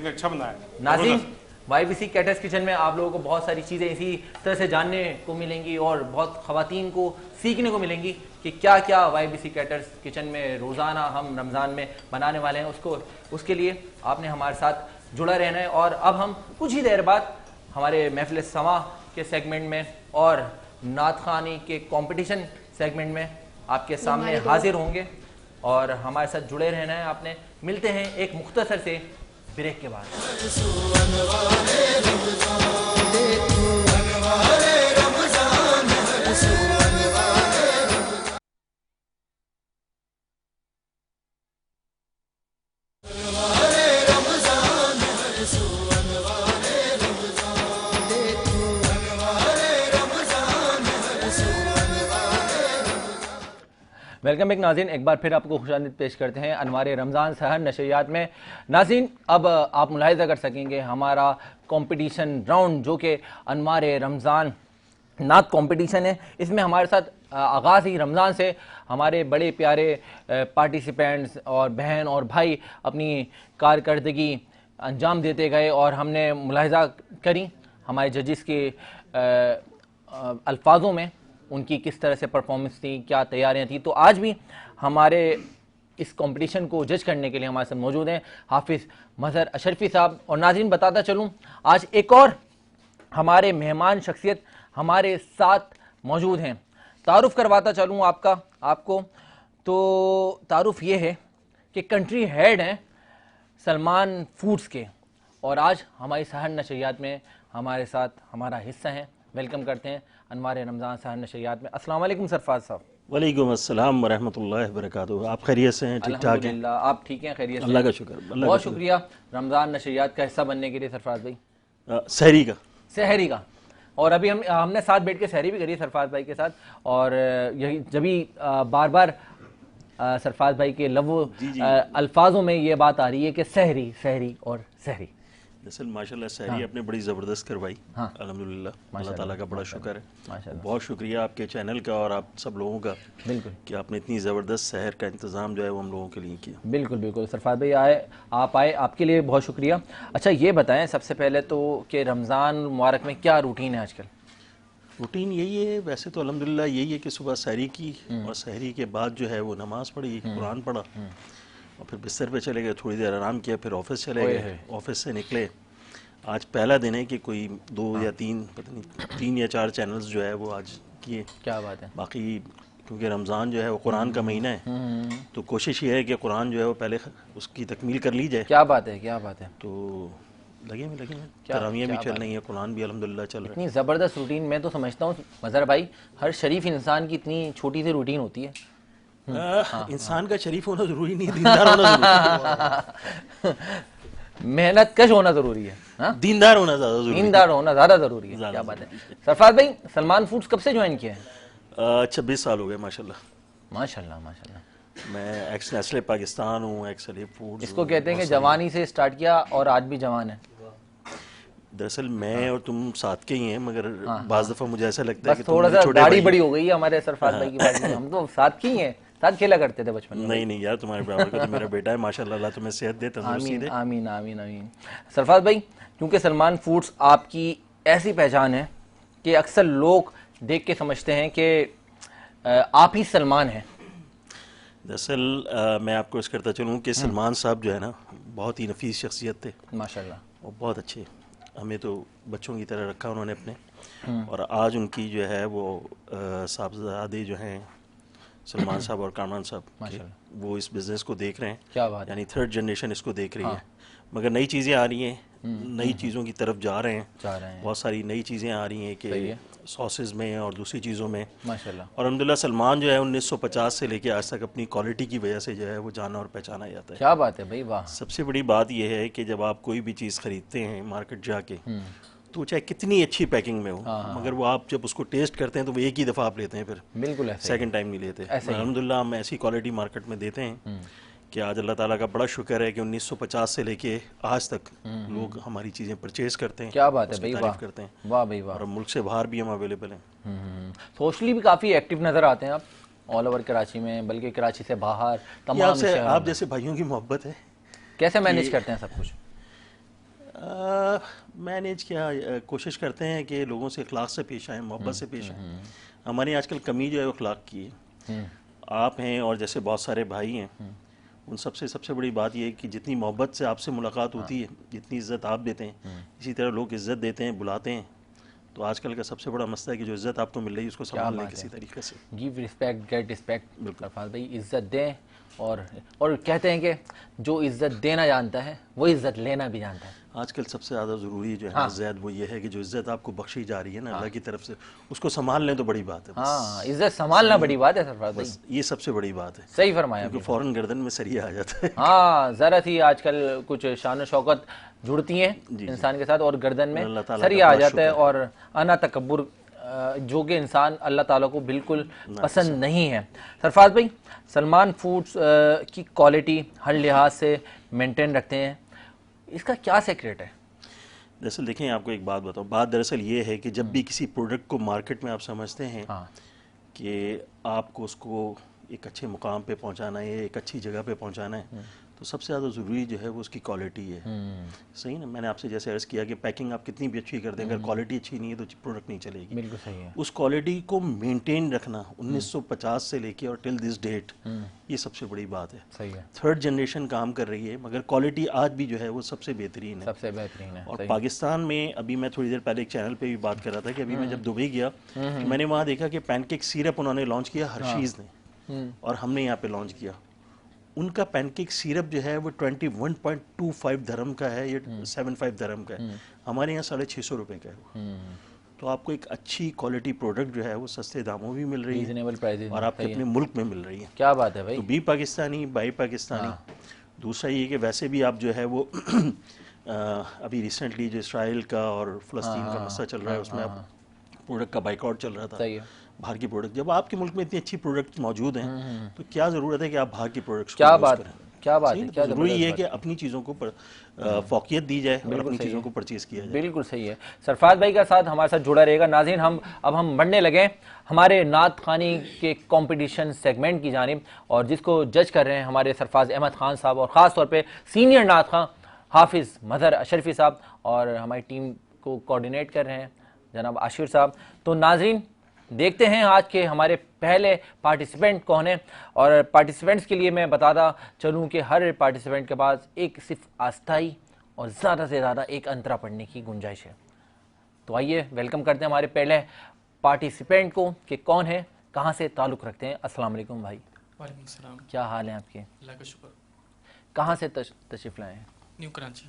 अच्छा बनाया नाज़रीन, YBC कैटर्स किचन में आप लोगों को बहुत सारी चीज़ें इसी तरह से जानने को मिलेंगी और बहुत ख़वातीन को सीखने को मिलेंगी कि क्या क्या YBC कैटर्स किचन में रोज़ाना हम रमज़ान में बनाने वाले हैं। उसके लिए आपने हमारे साथ जुड़ा रहना है। और अब हम कुछ ही देर बाद हमारे महफिल समा के सेगमेंट में और नात ख़ानी के कंपटीशन सेगमेंट में आपके सामने हाजिर होंगे और हमारे साथ जुड़े रहना है आपने। मिलते हैं एक मुख्तसर से ब्रेक के बाद। वेलकम बैक नाज़रीन, एक बार फिर आपको खुशामदीद पेश करते हैं अनवार रमज़ान सहर नशरियात में। नाज़रीन, अब आप मुलाहिज़ा कर सकेंगे हमारा कंपटीशन राउंड जो कि अनवार रमज़ान नात कंपटीशन है, इसमें हमारे साथ आगाज़ ही रमज़ान से हमारे बड़े प्यारे पार्टिसिपेंट्स और बहन और भाई अपनी कारकर्दगी अंजाम देते गए और हमने मुलाहिज़ा करी हमारे जजिस के अल्फाजों में उनकी किस तरह से परफॉर्मेंस थी, क्या तैयारियां थी। तो आज भी हमारे इस कंपटीशन को जज करने के लिए हमारे साथ मौजूद हैं हाफिज़ मज़हर अशरफी साहब। और नाज़रीन बताता चलूँ, आज एक और हमारे मेहमान शख्सियत हमारे साथ मौजूद हैं। तारुफ़ करवाता चलूँ आपको तो तारुफ़ ये है कि कंट्री हेड हैं सलमान फूड्स के और आज हमारी सहर नशरियात में हमारे साथ हमारा हिस्सा है। वेलकम करते हैं अनवार रमज़ान सहर नशरियात में। अस्सलाम वालेकुम सरफराज साहब। वालेकुम अस्सलाम व रहमतुल्लाहि व बरकातुहू। आप खैरियत से हैं? ठीक ठाक हैं? आप ठीक हैं? खैरियत से? अल्लाह का शुक्र। बहुत शुक्रिया रमज़ान नशरियात का हिस्सा बनने के लिए सरफराज भाई। सहरी का और अभी हमने साथ बैठ के सहरी भी करी सरफराज भाई के साथ और यही जब भी बार बार सरफराज भाई के अल्फाजों में ये बात आ रही है कि सहरी सहरी और सहरी। दरअसल माशाल्लाह सहरी आपने बड़ी ज़बरदस्त करवाई। अल्हम्दुलिल्लाह, अल्लाह ताला का बड़ा शुक्र है। बहुत शुक्रिया आपके चैनल का और आप सब लोगों का बिल्कुल कि आपने इतनी ज़बरदस्त सहर का इंतज़ाम जो है वो हम लोगों के लिए किया। बिल्कुल बिल्कुल सरफराज भाई आप आए, आपके लिए बहुत शुक्रिया। अच्छा ये बताएं सबसे पहले तो कि रमज़ान मुबारक में क्या रूटीन है आजकल? रूटीन यही है वैसे तो अल्हम्दुलिल्लाह, यही है कि सुबह सहरी की और सहरी के बाद जो है वो नमाज़ पढ़ी, कुरान पढ़ा और फिर बिस्तर पे चले गए, थोड़ी देर आराम किया, फिर ऑफिस चले गए। ऑफिस से निकले, आज पहला दिन है कि कोई 2 या 3 पता नहीं 3 या 4 चैनल्स जो है वो आज किए। क्या बात है। बाकी क्योंकि रमज़ान जो है वो कुरान का महीना है तो कोशिश ये है कि कुरान जो है वो पहले उसकी तकमील कर ली जाए। क्या बात है, क्या बात है। तो लगे तरावियाँ भी चल रही हैं, कुरान भी अल्हम्दुलिल्लाह चल रहा है। इतनी ज़बरदस्त रूटीन, मैं तो समझता हूँ मज़हर भाई हर शरीफ इंसान की इतनी छोटी सी रूटीन होती है। इंसान का शरीफ होना जरूरी नहीं, दीनदार होना जरूरी है। मेहनत कश होना जरूरी है, दीनदार होना ज्यादा जरूरी है। दीनदार होना ज्यादा जरूरी है। क्या बात है। सरफराज भाई सलमान फूड्स कब से ज्वाइन किया है? 26 साल हो गए माशाल्लाह। माशाल्लाह माशाल्लाह। मैं एक्स नेस्ले पाकिस्तान हूँ, एक्स अली फूड्स। इसको कहते हैं कि जवानी से स्टार्ट किया और आज भी जवान है। दरअसल मैं और तुम साथ के ही हैं मगर बाज़ दफ़ा मुझे ऐसा लगता है कि थोड़ा सा दाढ़ी बड़ी हो गई है हमारे सरफराज भाई की बात में। हम तो साथ के ही हैं, साथ खेला करते थे बचपन में। नहीं यार, तुम्हारे बराबर का तो मेरा बेटा है माशाल्लाह, अल्लाह तुम्हें सेहत दे, तंदुरुस्ती दे। आमीन आमीन आमीन। सरफराज भाई क्योंकि सलमान फूड्स आपकी ऐसी पहचान है कि अक्सर लोग देख के समझते हैं कि आप ही सलमान हैं। दरअसल मैं आपको इस करता चलूँ कि सलमान साहब जो है ना बहुत ही नफीस शख्सियत थे माशाल्लाह और बहुत अच्छे। हमें तो बच्चों की तरह रखा उन्होंने अपने और आज उनकी जो है वो साहबजादे जो हैं सलमान साहब और कामरान साहब वो इस बिज़नेस को देख रहे हैं। क्या बात है। यानी 3rd जनरेशन इसको देख रही है मगर नई चीज़ें आ रही हैं, नई चीज़ों की तरफ जा रहे हैं। बहुत सारी नई चीज़ें आ रही हैं कि सॉसेज में और दूसरी चीज़ों में माशाल्लाह। और अल्हम्दुलिल्लाह सलमान जो है 1950 से लेके आज तक अपनी क्वालिटी की वजह से जो है वो जाना और पहचाना जाता है। क्या बात है भाई, वाह। सबसे बड़ी बात यह है कि जब आप कोई भी चीज़ ख़रीदते हैं मार्केट जाके, तो चाहे कितनी अच्छी पैकिंग में हो, मगर वो आप जब उसको टेस्ट करते हैं तो वो एक ही दफ़ा आप लेते हैं, फिर बिल्कुल सेकंड टाइम नहीं लेते। अल्हम्दुलिल्लाह हम ऐसी क्वालिटी मार्केट में देते हैं कि आज अल्लाह ताला का बड़ा शुक्र है कि 1950 से लेके आज तक लोग हमारी चीज़ें परचेज करते हैं। क्या बात है भाई, तारीफ करते हैं। वाह भाई वाह। और मुल्क से बाहर भी हम अवेलेबल हैं। सोशली भी काफ़ी एक्टिव नज़र आते हैं आप, ऑल ओवर कराची में, बल्कि कराची से बाहर तमाम शहरों में। आप जैसे भाइयों की मोहब्बत है। कैसे मैनेज करते हैं सब कुछ? मैनेज क्या, कोशिश करते हैं कि लोगों से अखलाक से पेश आएँ, मोहब्बत से पेश आएँ। हमारी आजकल कमी जो है वो अखलाक की है। आप हैं और जैसे बहुत सारे भाई हैं, उन सबसे बड़ी बात यह है कि जितनी मोहब्बत से आपसे मुलाकात होती है, जितनी इज़्ज़त आप देते हैं, इसी तरह लोग इज़्ज़त देते हैं, बुलाते हैं। तो आजकल का सबसे बड़ा मसला है कि जो इज़्ज़त आपको मिल रही है उसको संभाल लें किसी तरीके से। Give respect get respect. बिल्कुल भाई, इज़्ज़त दें। और कहते हैं कि जो इज़्ज़त देना जानता है वो इज़्ज़त लेना भी जानता है। आजकल सबसे ज़्यादा ज़रूरी जो है ज़ैद वो ये है कि जो इज़्ज़त आपको बख्शी जा रही है ना अल्लाह की तरफ से, उसको संभाल लें तो बड़ी बात है। हाँ, इज़्ज़त संभालना बड़ी बात है सरफराज भाई, ये सबसे बड़ी बात है। सही फरमाया, क्योंकि फ़ौरन गर्दन में सरिया आ जाता है। हाँ, ज़रा थी आजकल कुछ शान शौकत जुड़ती हैं इंसान के साथ और गर्दन में सरिया आ जाता है, और अना तकब्बुर जो कि इंसान अल्लाह ताला को बिल्कुल पसंद नहीं है। सरफराज भाई, सलमान फूड्स की क्वालिटी हर लिहाज से मेंटेन रखते हैं, इसका क्या सीक्रेट है? दरअसल देखें, आपको एक बात बताऊं, बात दरअसल ये है कि जब भी किसी प्रोडक्ट को मार्केट में आप समझते हैं कि आपको उसको एक अच्छे मुकाम पे पहुंचाना है, एक अच्छी जगह पे पहुंचाना है, तो सबसे ज़्यादा ज़रूरी जो है वो उसकी क्वालिटी है। सही ना, मैंने आपसे जैसे अर्ज़ किया कि पैकिंग आप कितनी भी अच्छी कर दें, अगर क्वालिटी अच्छी नहीं है तो प्रोडक्ट नहीं चलेगी। बिल्कुल सही है। उस क्वालिटी को मेंटेन रखना 1950 से लेके और टिल दिस डेट, ये सबसे बड़ी बात है। सही है। थर्ड जनरेशन काम कर रही है, मगर क्वालिटी आज भी जो है वो सबसे बेहतरीन है। सबसे बेहतरीन है। और पाकिस्तान में अभी मैं थोड़ी देर पहले एक चैनल पे भी बात कर रहा था कि अभी मैं जब दुबई गया तो मैंने वहाँ देखा कि पैनकेक सिरप उन्होंने लॉन्च किया हर्शीज़ ने, और हमने यहाँ पे लॉन्च किया। उनका पैनकेक सिरप जो है वो 21.25 धर्म का है, ये 75 धर्म का है, हमारे यहाँ 650 रुपये का है। तो आपको एक अच्छी क्वालिटी प्रोडक्ट जो है वो सस्ते दामों भी मिल रही है और आपके अपने मुल्क में मिल रही है। क्या बात है भाई। तो बी पाकिस्तानी बाई पाकिस्तानी। दूसरा ये कि वैसे भी आप जो है वो अभी रिसेंटली जो इसराइल का और फ़लस्तीन का मसला चल रहा है, उसमें आप प्रोडक्ट का बाइकआउट चल रहा था, बाहर की प्रोडक्ट। जब आपके मुल्क में इतनी अच्छी प्रोडक्ट मौजूद हैं तो क्या ज़रूरत है कि आप बाहर की प्रोडक्ट्स को यूज़ करें। क्या बात है, क्या ज़रूरी है कि अपनी चीज़ों को फ़ौक़ियत दी जाए और अपनी चीज़ों को परचेज़ किया जाए। बिल्कुल सही है। सरफराज भाई का साथ हमारे साथ जुड़ा रहेगा। नाज़रीन, हम बढ़ने लगे हमारे नात खानी के कंपटीशन सेगमेंट की जानिब, और जिसको जज कर रहे हैं हमारे सरफराज अहमद खान साहब, और ख़ास तौर पे सीनियर नात खां हाफिज़ मदर अशरफी साहब, और हमारी टीम को कोऑर्डिनेट कर रहे हैं जनाब आशिर साहब। तो नाज़रीन, देखते हैं आज के हमारे पहले पार्टिसिपेंट कौन है। और पार्टिसिपेंट्स के लिए मैं बताता चलूं कि हर पार्टिसिपेंट के पास एक सिर्फ अस्थाई और ज़्यादा से ज़्यादा एक अंतरा पढ़ने की गुंजाइश है। तो आइए वेलकम करते हैं हमारे पहले पार्टिसिपेंट को कि कौन है, कहाँ से ताल्लुक़ रखते हैं। अस्सलाम वालेकुम भाई। वालेकुम सलाम। क्या हाल है आपके? अल्लाह का शुक्र। कहाँ से तशरीफ़ लाए हैं? न्यू कराची।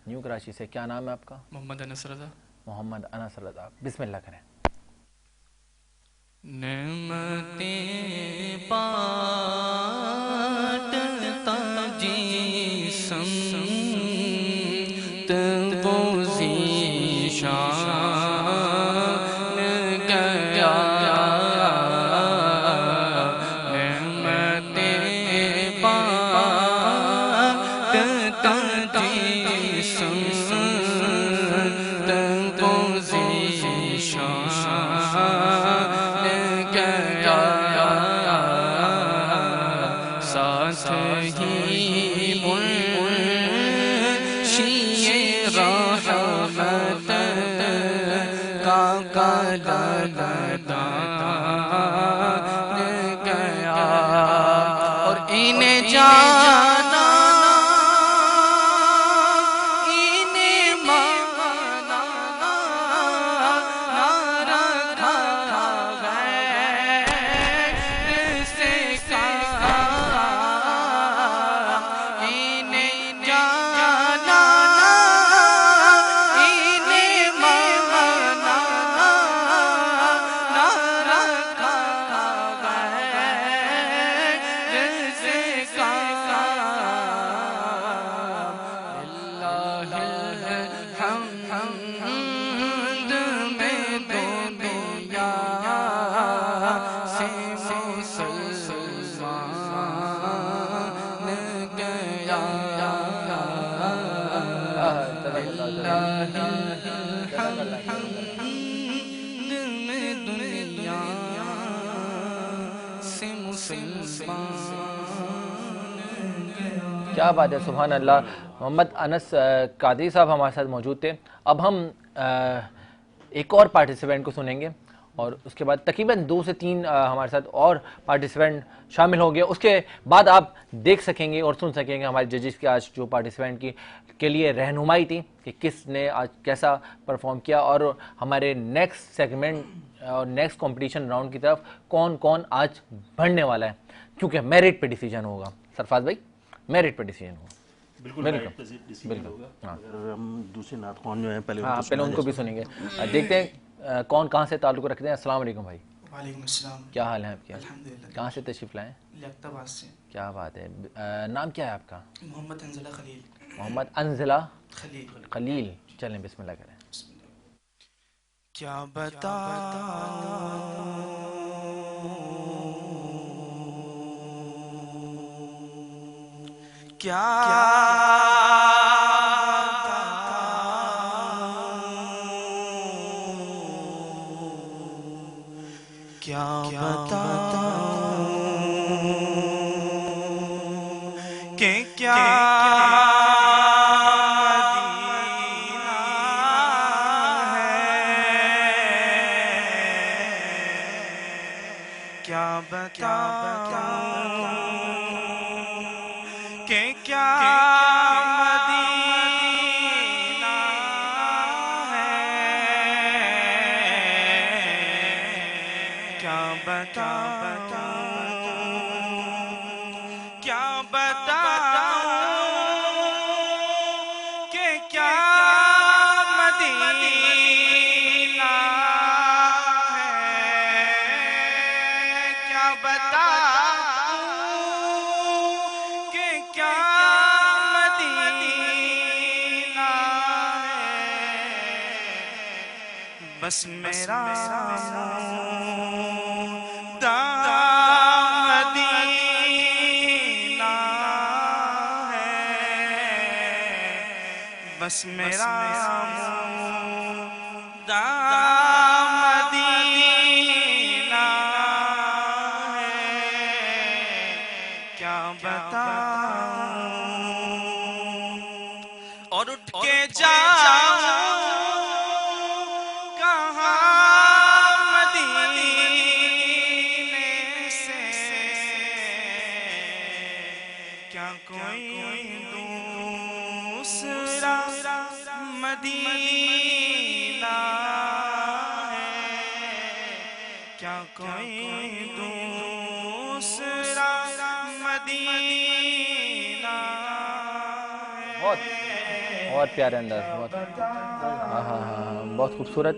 न्यू कराची से। क्या नाम है आपका? मोहम्मद अनस रज़ा। मोहम्मद अनस रज़ा। बिस्मिल्लाह करें। नेमतें बांटता जिस्म वो ज़ीशान गया। नेमतें बांटता जिस्म वो ज़ीशान और इन्हें जाना इन्हें माना ना रखा गैर से कहा। इन्हें जाना इन्हें माना में दुनिया से मुसलमान क्या बात है, सुभान अल्लाह। मोहम्मद अनस कादरी साहब हमारे साथ मौजूद थे। अब हम एक और पार्टिसिपेंट को सुनेंगे और उसके बाद तकरीबन 2 से 3 हमारे साथ और पार्टिसिपेंट शामिल हो गए। उसके बाद आप देख सकेंगे और सुन सकेंगे हमारे जजेस की आज जो पार्टिसिपेंट के लिए रहनुमाई थी कि किसने आज कैसा परफॉर्म किया और हमारे नेक्स्ट सेगमेंट और नेक्स्ट कंपटीशन राउंड की तरफ कौन कौन आज बढ़ने वाला है, क्योंकि मेरिट पे डिसीजन होगा। सरफराज भाई, मेरिट पे डिसीजन होगा। बिल्कुल बिल्कुल। हाँ, अगर हम दूसरे नातखान जो हैं पहले उनको भी सुनेंगे। देखते हैं कौन कहाँ से ताल्लुक़ रखते हैं। अस्सलाम वालेकुम भाई। वालेकुम अस्सलाम। क्या हाल है आपके? अल्हम्दुलिल्लाह। कहाँ से तशरीफ़ लाएँ? लियाकताबाद से। क्या बात है। नाम क्या है आपका? मोहम्मद अंजिला खलील। मोहम्मद अंजिला खलील। खलील। चलें बिस्मिल्लाह करें। क्या बता क्या क्या बता के क्या क्या बता के क्या मदीना है, क्या बता क्या बताऊं कि क्या मदीना है, क्या बताऊं कि क्या मदीना है। बस मेरा मदीना है, बस मेरा मदीना है, क्या बताऊं और उठ के जाऊं कहाँ मदीने से, क्या कोई दूसरा मदीना है, क्या कोई दूसरा मदीना है। बहुत प्यारे अंदाज, बहुत बहुत खूबसूरत।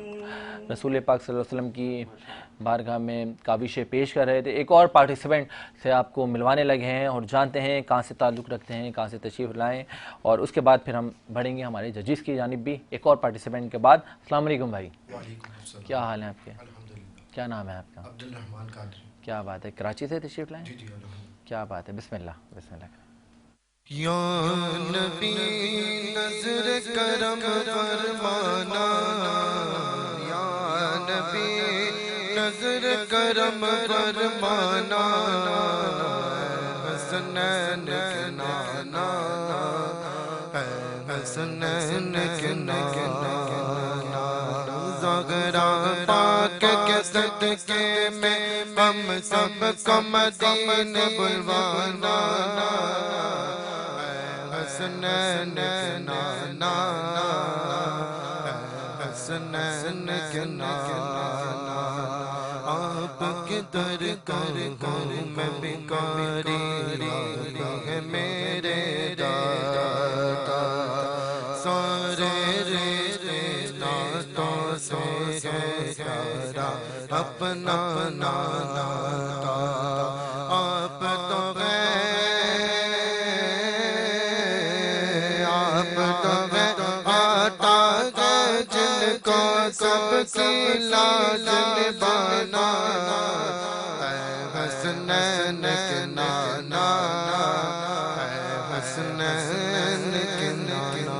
रसूल पाक सल्लल्लाहु अलैहि वसल्लम की बारगाह में काबिशें पेश कर रहे थे। एक और पार्टिसिपेंट से आपको मिलवाने लगे हैं और जानते हैं कहाँ से ताल्लुक़ रखते हैं, कहाँ से तशरीफ़ लाएँ, और उसके बाद फिर हम बढ़ेंगे हमारे जजिस की जानिब भी एक और पार्टिसिपेंट के बाद। अस्सलाम वालेकुम भाई। क्या हाल है आपके? क्या नाम है आपका? अब्दुल रहमान कादरी। क्या बात है, कराची से तशरीफ़ लाएँ? क्या बात है, बिस्मिल्लाह बिस्मिल्लाह। या नबी नज़र करम फरमाना, या नबी नज़र करम फरमाना, हसनैन के नाना है, हसनैन के नाना, ज़हरा पाक के सदके में हम सब को मदीने बुलवाना, हसनैन के नाना, हसनैन के नाना, आपके दर कर मैं भिखारी है मेरे दाता, सारे रे नातों से है प्यारा अपना नाना, आप तो सबकी लाज निभाना, हसनैन के नाना, हसनैन के नाना।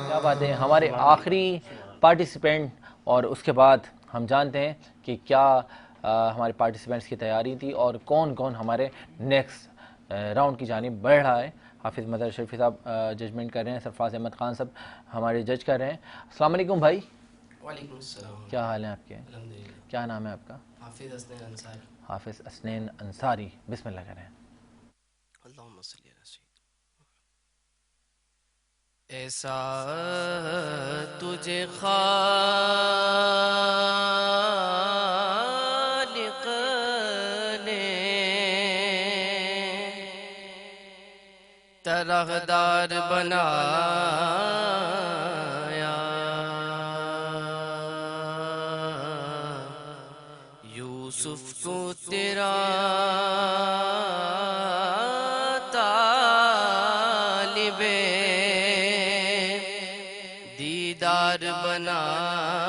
क्या बात बात है। हमारे आखिरी पार्टिसिपेंट और उसके बाद हम जानते हैं कि क्या हमारे पार्टिसिपेंट्स की तैयारी थी और कौन कौन हमारे नेक्स्ट राउंड की जानिब बढ़ रहा है। हाफिज़ मदर शरीफी साहब जजमेंट कर रहे हैं, सरफराज अहमद खान साहब हमारे जज कर रहे हैं। अस्सलाम वालेकुम भाई। वालेकुम अस्सलाम। क्या हाल है आपके? अल्हम्दुलिल्लाह। क्या नाम है आपका? हाफिज़ असनैन अंसारी। हाफिज़ असनैन अंसारी, बिस्मिल्लाह करें। अल्लाहुम्मा सल्ली अला सय्यिदिना। ऐसा तुझे खालिक ने तरहदार बनाया, यूसुफ को तेरा तालिबे दीदार बनाया,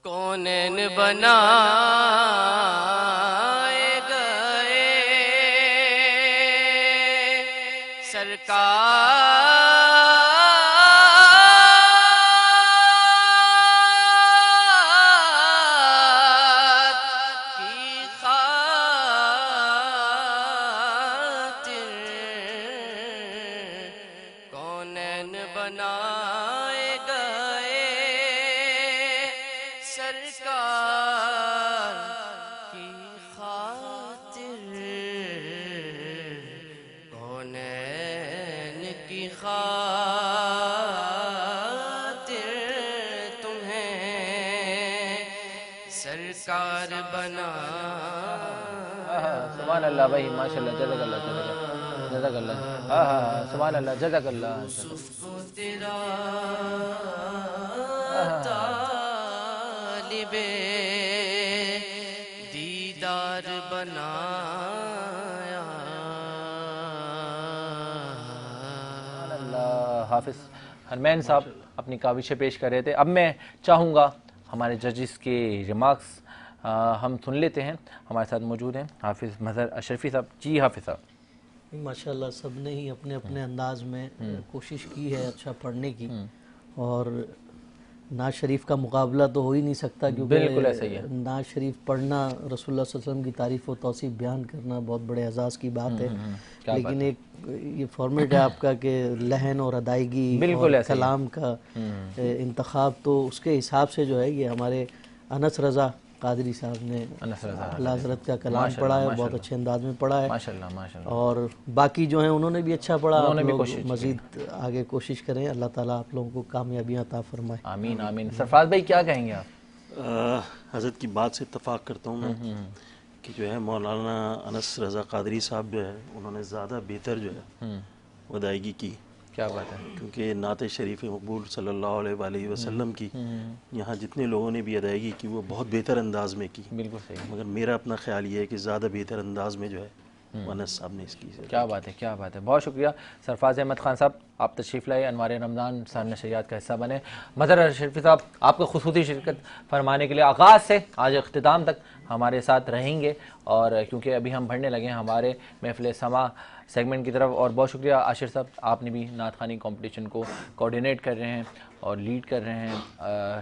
कौनैन बनाए गए सरकार की खातिर, कौनैन बनाए गए सरकार की खातिर, कौनैन की खातिर तुम्हें सरकार बना। सुभान अल्लाह भाई, माशाल्लाह, जज़ाकल्लाह जज़ाकल्लाह। हाँ हाँ, सुभान अल्लाह, जज़ाकल्लाह। यूसुफ को तेरा तालिबे दीदार बनाया। हाफिज़ हरमैन साहब अपनी काविशें पेश कर रहे थे। अब मैं चाहूँगा हमारे जजेस के रिमार्क्स हम सुन लेते हैं। हमारे साथ मौजूद हैं हाफिज़ मज़हर अशरफी साहब। जी हाफिज़ साहब। माशाल्लाह सब ने ही अपने अपने अंदाज में कोशिश की है अच्छा पढ़ने की, और नाज शरीफ का मुकाबला तो हो ही नहीं सकता, क्योंकि बिल्कुल ऐसा ही है। नाज शरीफ पढ़ना, रसूलुल्लाह सल्लल्लाहु अलैहि वसल्लम की तारीफ़ व तौसीफ़ बयान करना बहुत बड़े एजाज़ की बात है। लेकिन एक ये फॉर्मेट है आपका कि लहन और अदायगी और कलाम का इंतखाब, तो उसके हिसाब से जो है ये हमारे अनस रज़ा कादरी साहब ने अल्लाह हज़रत का कलाम पढ़ा है, बहुत अच्छे अंदाज में पढ़ा है माशाल्लाह माशाल्लाह। और बाकी जो हैं उन्होंने भी अच्छा पढ़ा। आप लोग मज़ीद आगे कोशिश करें, अल्लाह ताला आप लोगों को कामयाबियाँ अता फरमाए। आमीन आमीन। सरफराज भाई क्या कहेंगे आप? हज़रत की बात से इत्तफ़ाक़ करता हूँ मैं कि जो है मौलाना अनस रज़ा कादरी साहब जो है उन्होंने ज़्यादा बेहतर जो है अदायगी की। क्या बात है। क्योंकि नात शरीफ मकबूल सल्लल्लाहु अलैहि वसल्लम की यहाँ जितने लोगों ने भी अदायगी की वो बहुत बेहतर अंदाज में की। बिल्कुल सही। मगर मेरा अपना ख्याल ये है कि ज़्यादा बेहतर अंदाज में जो है अनस साहब ने इसकी। क्या बात है, क्या बात है। बहुत शुक्रिया सरफराज अहमद खान साहब, आप तशरीफ़ लाए, अनवार रमज़ान साल नशरियात का हिस्सा बने। मज़हर शरीफी साहब आपको खुसूसी शिरकत फरमाने के लिए आगाज़ से आज अख्तिताम तक हमारे साथ रहेंगे, और क्योंकि अभी हम बढ़ने लगे हैं हमारे महफ़िल समा सेगमेंट की तरफ। और बहुत शुक्रिया आशिर साहब, आपने भी नात ख़ानी कॉम्पिटिशन को कोऑर्डिनेट कर रहे हैं और लीड कर रहे हैं,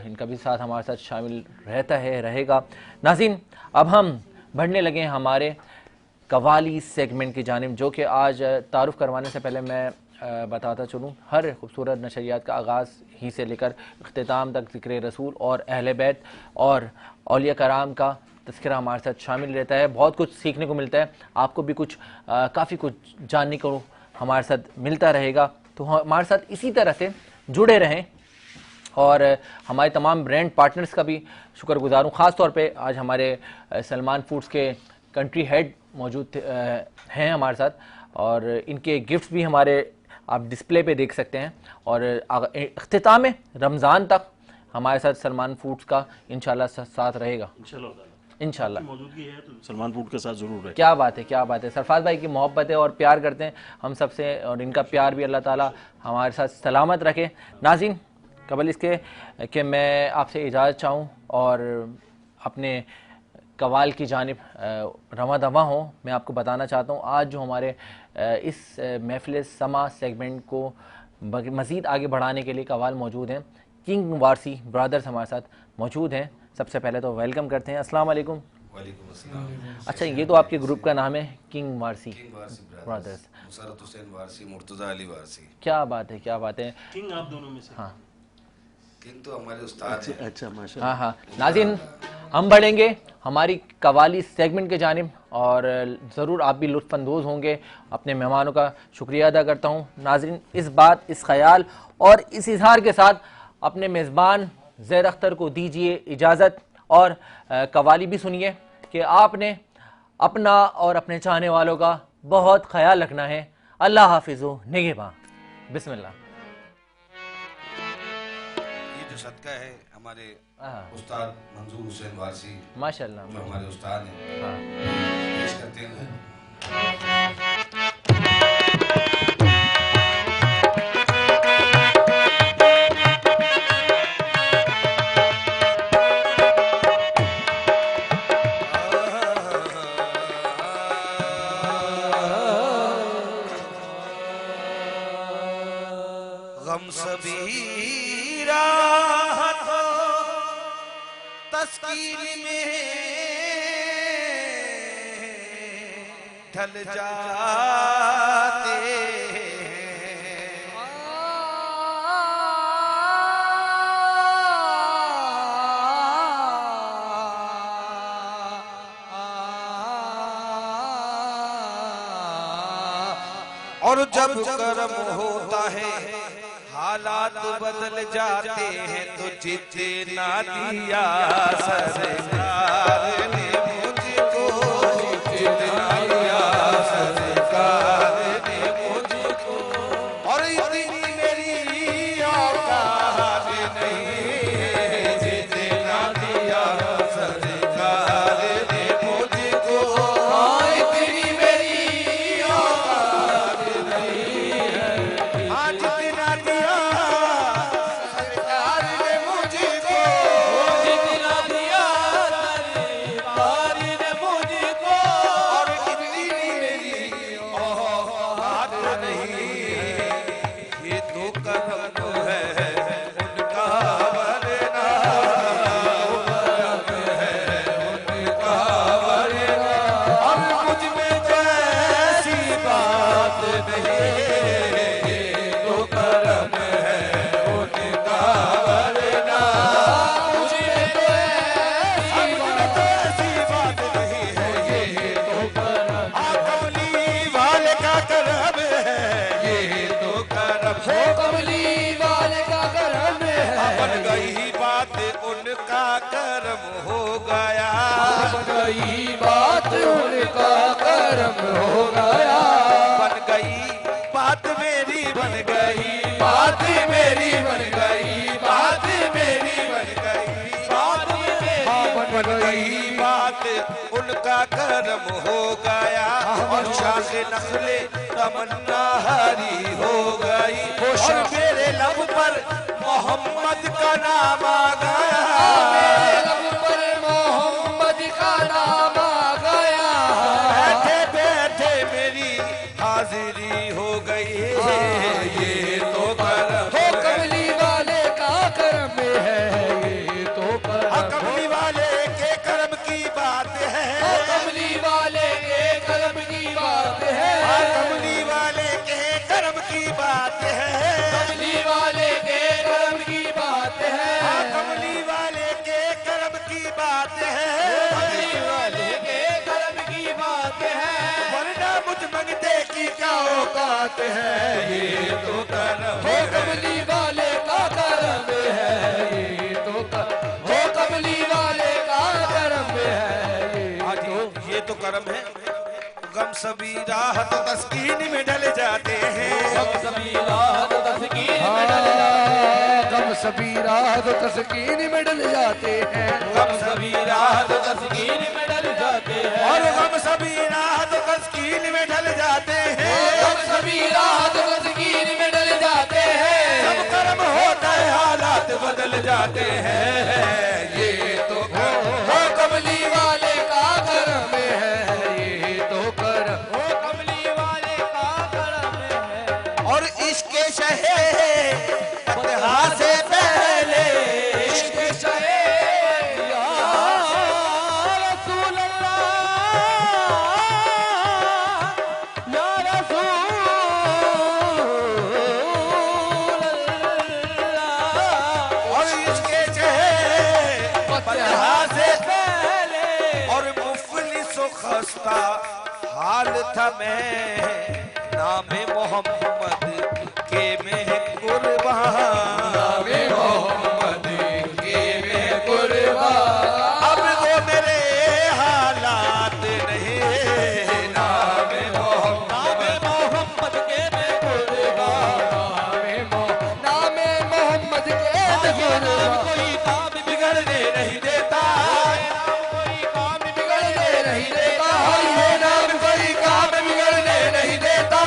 इनका भी साथ हमारे साथ शामिल रहता है, रहेगा। नाज़रीन अब हम बढ़ने लगे हैं हमारे कवाली सेगमेंट की जानिब, जो कि आज तारुफ़ करवाने से पहले मैं बताता चलूँ, हर खूबसूरत नशरियात का आगाज़ ही से लेकर इख्तिताम तक ज़िक्र रसूल और अहले बैत और औलिया कराम का तज़किरा हमारे साथ शामिल रहता है। बहुत कुछ सीखने को मिलता है, आपको भी कुछ काफ़ी कुछ जानने को हमारे साथ मिलता रहेगा। तो हमारे साथ इसी तरह से जुड़े रहें, और हमारे तमाम ब्रांड पार्टनर्स का भी शुक्रगुजार हूँ। ख़ास तौर पे आज हमारे सलमान फूड्स के कंट्री हेड मौजूद हैं हमारे साथ, और इनके गिफ्ट्स भी हमारे आप डिस्प्ले पे देख सकते हैं। और इख्तिताम रमज़ान तक हमारे साथ सलमान फूड्स का इंशाल्लाह साथ रहेगा। इंशाल्लाह मौजूदगी है तो सलमान फूड के साथ ज़रूर है। क्या बात है, क्या बात है। सरफराज भाई की मोहब्बत है और प्यार करते हैं हम सबसे, और इनका प्यार भी अल्लाह ताला हमारे साथ सलामत रखे। नाज़रीन कबल इसके कि मैं आपसे इजाज़त चाहूँ और अपने कवाल की जानिब रवां दवा हो। मैं आपको बताना चाहता हूँ आज जो हमारे इस महफिल समा सेगमेंट को मज़ीद आगे बढ़ाने के लिए कवाल मौजूद हैं। किंग वारसी ब्रदर्स हमारे साथ मौजूद हैं। सबसे पहले तो वेलकम करते हैं। अस्सलाम वालेकुम। वालेकुम अस्सलाम। अच्छा, ये तो आपके ग्रुप का नाम है किंग वारसी ब्रदर्स। मुसरत हुसैन वारसी, मुर्तज़ा अली वारसी। क्या बात है, क्या बात है। किंग आप दोनों में से? हाँ, किंग तो हमारे उस्ताद हैं। अच्छा माशाल्लाह। हाँ हाँ नाज़रीन, हम बढ़ेंगे हमारी कवाली सेगमेंट के जानिब और ज़रूर आप भी लुत्फ़अंदोज़ होंगे। अपने मेहमानों का शुक्रिया अदा करता हूँ। नाज़रीन, इस बात, इस ख्याल और इस इजहार के साथ अपने मेज़बान ज़ैद अख्तर को दीजिए इजाज़त और कवाली भी सुनिए कि आपने अपना और अपने चाहने वालों का बहुत ख्याल रखना है। अल्लाह हाफिज़ व निगहबान। बिस्मिल्लाह। ये जो सदका है हमारे उस्ताद मंजूर हुसैन वारसी माशाल्लाह, जो हमारे उस्ताद हैं, हाँ, पेश करते हैं। गम सभी राहत तस्कीन में ढल जाते और जब कर्म होता है हालात बदल जाते हैं तो जितना दिया सरकार ने मुझको, जितना दिया सरकार ने मुझको, और इतनी मेरी औकात नहीं, जितना दिया सरकार ने मुझको, इतनी मेरी औकात नहीं है। आज जितना दिया सरकार ने मुझको, जितना दिया सरकार ने मुझको, और इतनी मेरी औकात नहीं। ये तो करम है उनका, वरना करम है उनका, वरना और मुझ में तो ऐसी बात नहीं। ये तो करम है उनका, वरना मुझ में तो ऐसी बात नहीं है। ये तो करम कमली वाले का करम है, ये तो करम है कमली वाले का करम है। बन गई बात उनका करम हो गया, बन गई बात उनका करम हो गया। बन गई बात मेरी, बन गई बात मेरी, बन गई बात मेरी, बन गई बात मेरी, बन गई बात उनका करम हो गया। और शाख नखले तमन्ना हरी हो गई, और मेरे लब पर मोहम्मद का नाम आ गया, मेरे लब पर मोहम्मद का नाम आ गया। बैठे बैठे मेरी हाजिरी हो गई, ये तो करम हो कमली वाले का करम है। ये तो करम कमली वाले के करम की बात है, कमली वाले के करम की बात है, कमली वाले के करम की बात है, कमली वाले के करम की बात है, कमली वाले के करम की बात है, कमली वाले के करम की बात है। वरना मुझ मंगते की क्या औकात है। ये तो करम हो कमली वाले का करम है, ये तो करम हो कमली वाले का करम है। ये तो करम है। गम सभी राहत तस्कीन में ढल जाते हैं, गम सभी राहत तस्कीन में ढल जाते हैं, गम सभी राहत तस्कीन में ढल जाते हैं, गम सभी राहत तस्कीन में ढल जाते हैं, और गम सभी राहत तस्कीन में ढल जाते हैं, गम सभी राहत तस्कीन में ढल जाते हैं। जब कर्म होता है हालात बदल जाते हैं। ये तो हो कमली वाले का और इसके चेहरे पलहा से पहले और मुफलिस व खस्ता हाल था मैं नामे मोहम्मद के में कुर्बान, नामे मोहम्मद के में कुर्बान। अब वो मेरे हालात नहीं, नामे मोहम्मद के में कुर्बान, नामे मोहम्मद के में कुर्बान। कोई काम बिगड़ने नहीं देता, कोई काम बिगड़ने नहीं देता, ये नाम कोई काम बिगड़ने नहीं देता,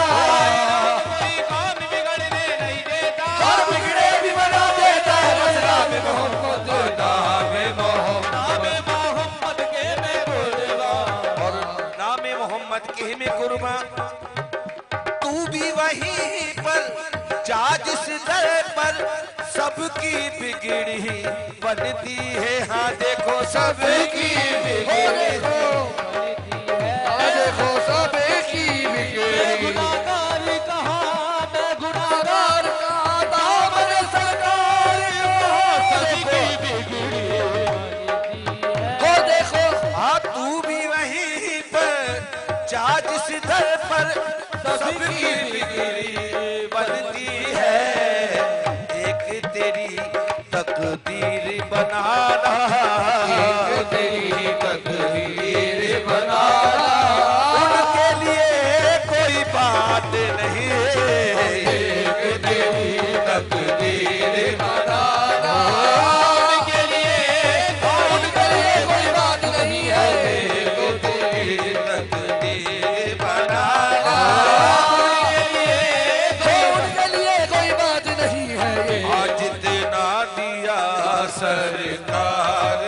कोई काम बिगड़ने नहीं देता, और बिगड़े भी बना देता है बस नाम मोहम्मद, नाम मोहम्मद के में कुर्बान, और नाम मोहम्मद के में कुर्बान। तू भी वहीं पर जा जिस दर पर सबकी बिगड़ी बनती है, हाँ देखो सबकी बिगड़ी, देखो सबकी बिगड़ी। गुनाहगार कहाँ मैं गुनाहगार कहाँ, दामन सरकार सबकी बिगड़ी हो देखो। हाँ तू भी वहीं पर जा जिस दर पर सबकी बिगड़ी बनती है, एक तेरी तकदीर बनाना, एक तेरी तकदीर बनाना, उनके लिए कोई बात नहीं, एक तेरी तकदीर बनाना, उनके लिए कोई बात नहीं है, एक तेरी तकदीर बनाना, उनके लिए कोई बात नहीं है। आज जितना दिया सरकार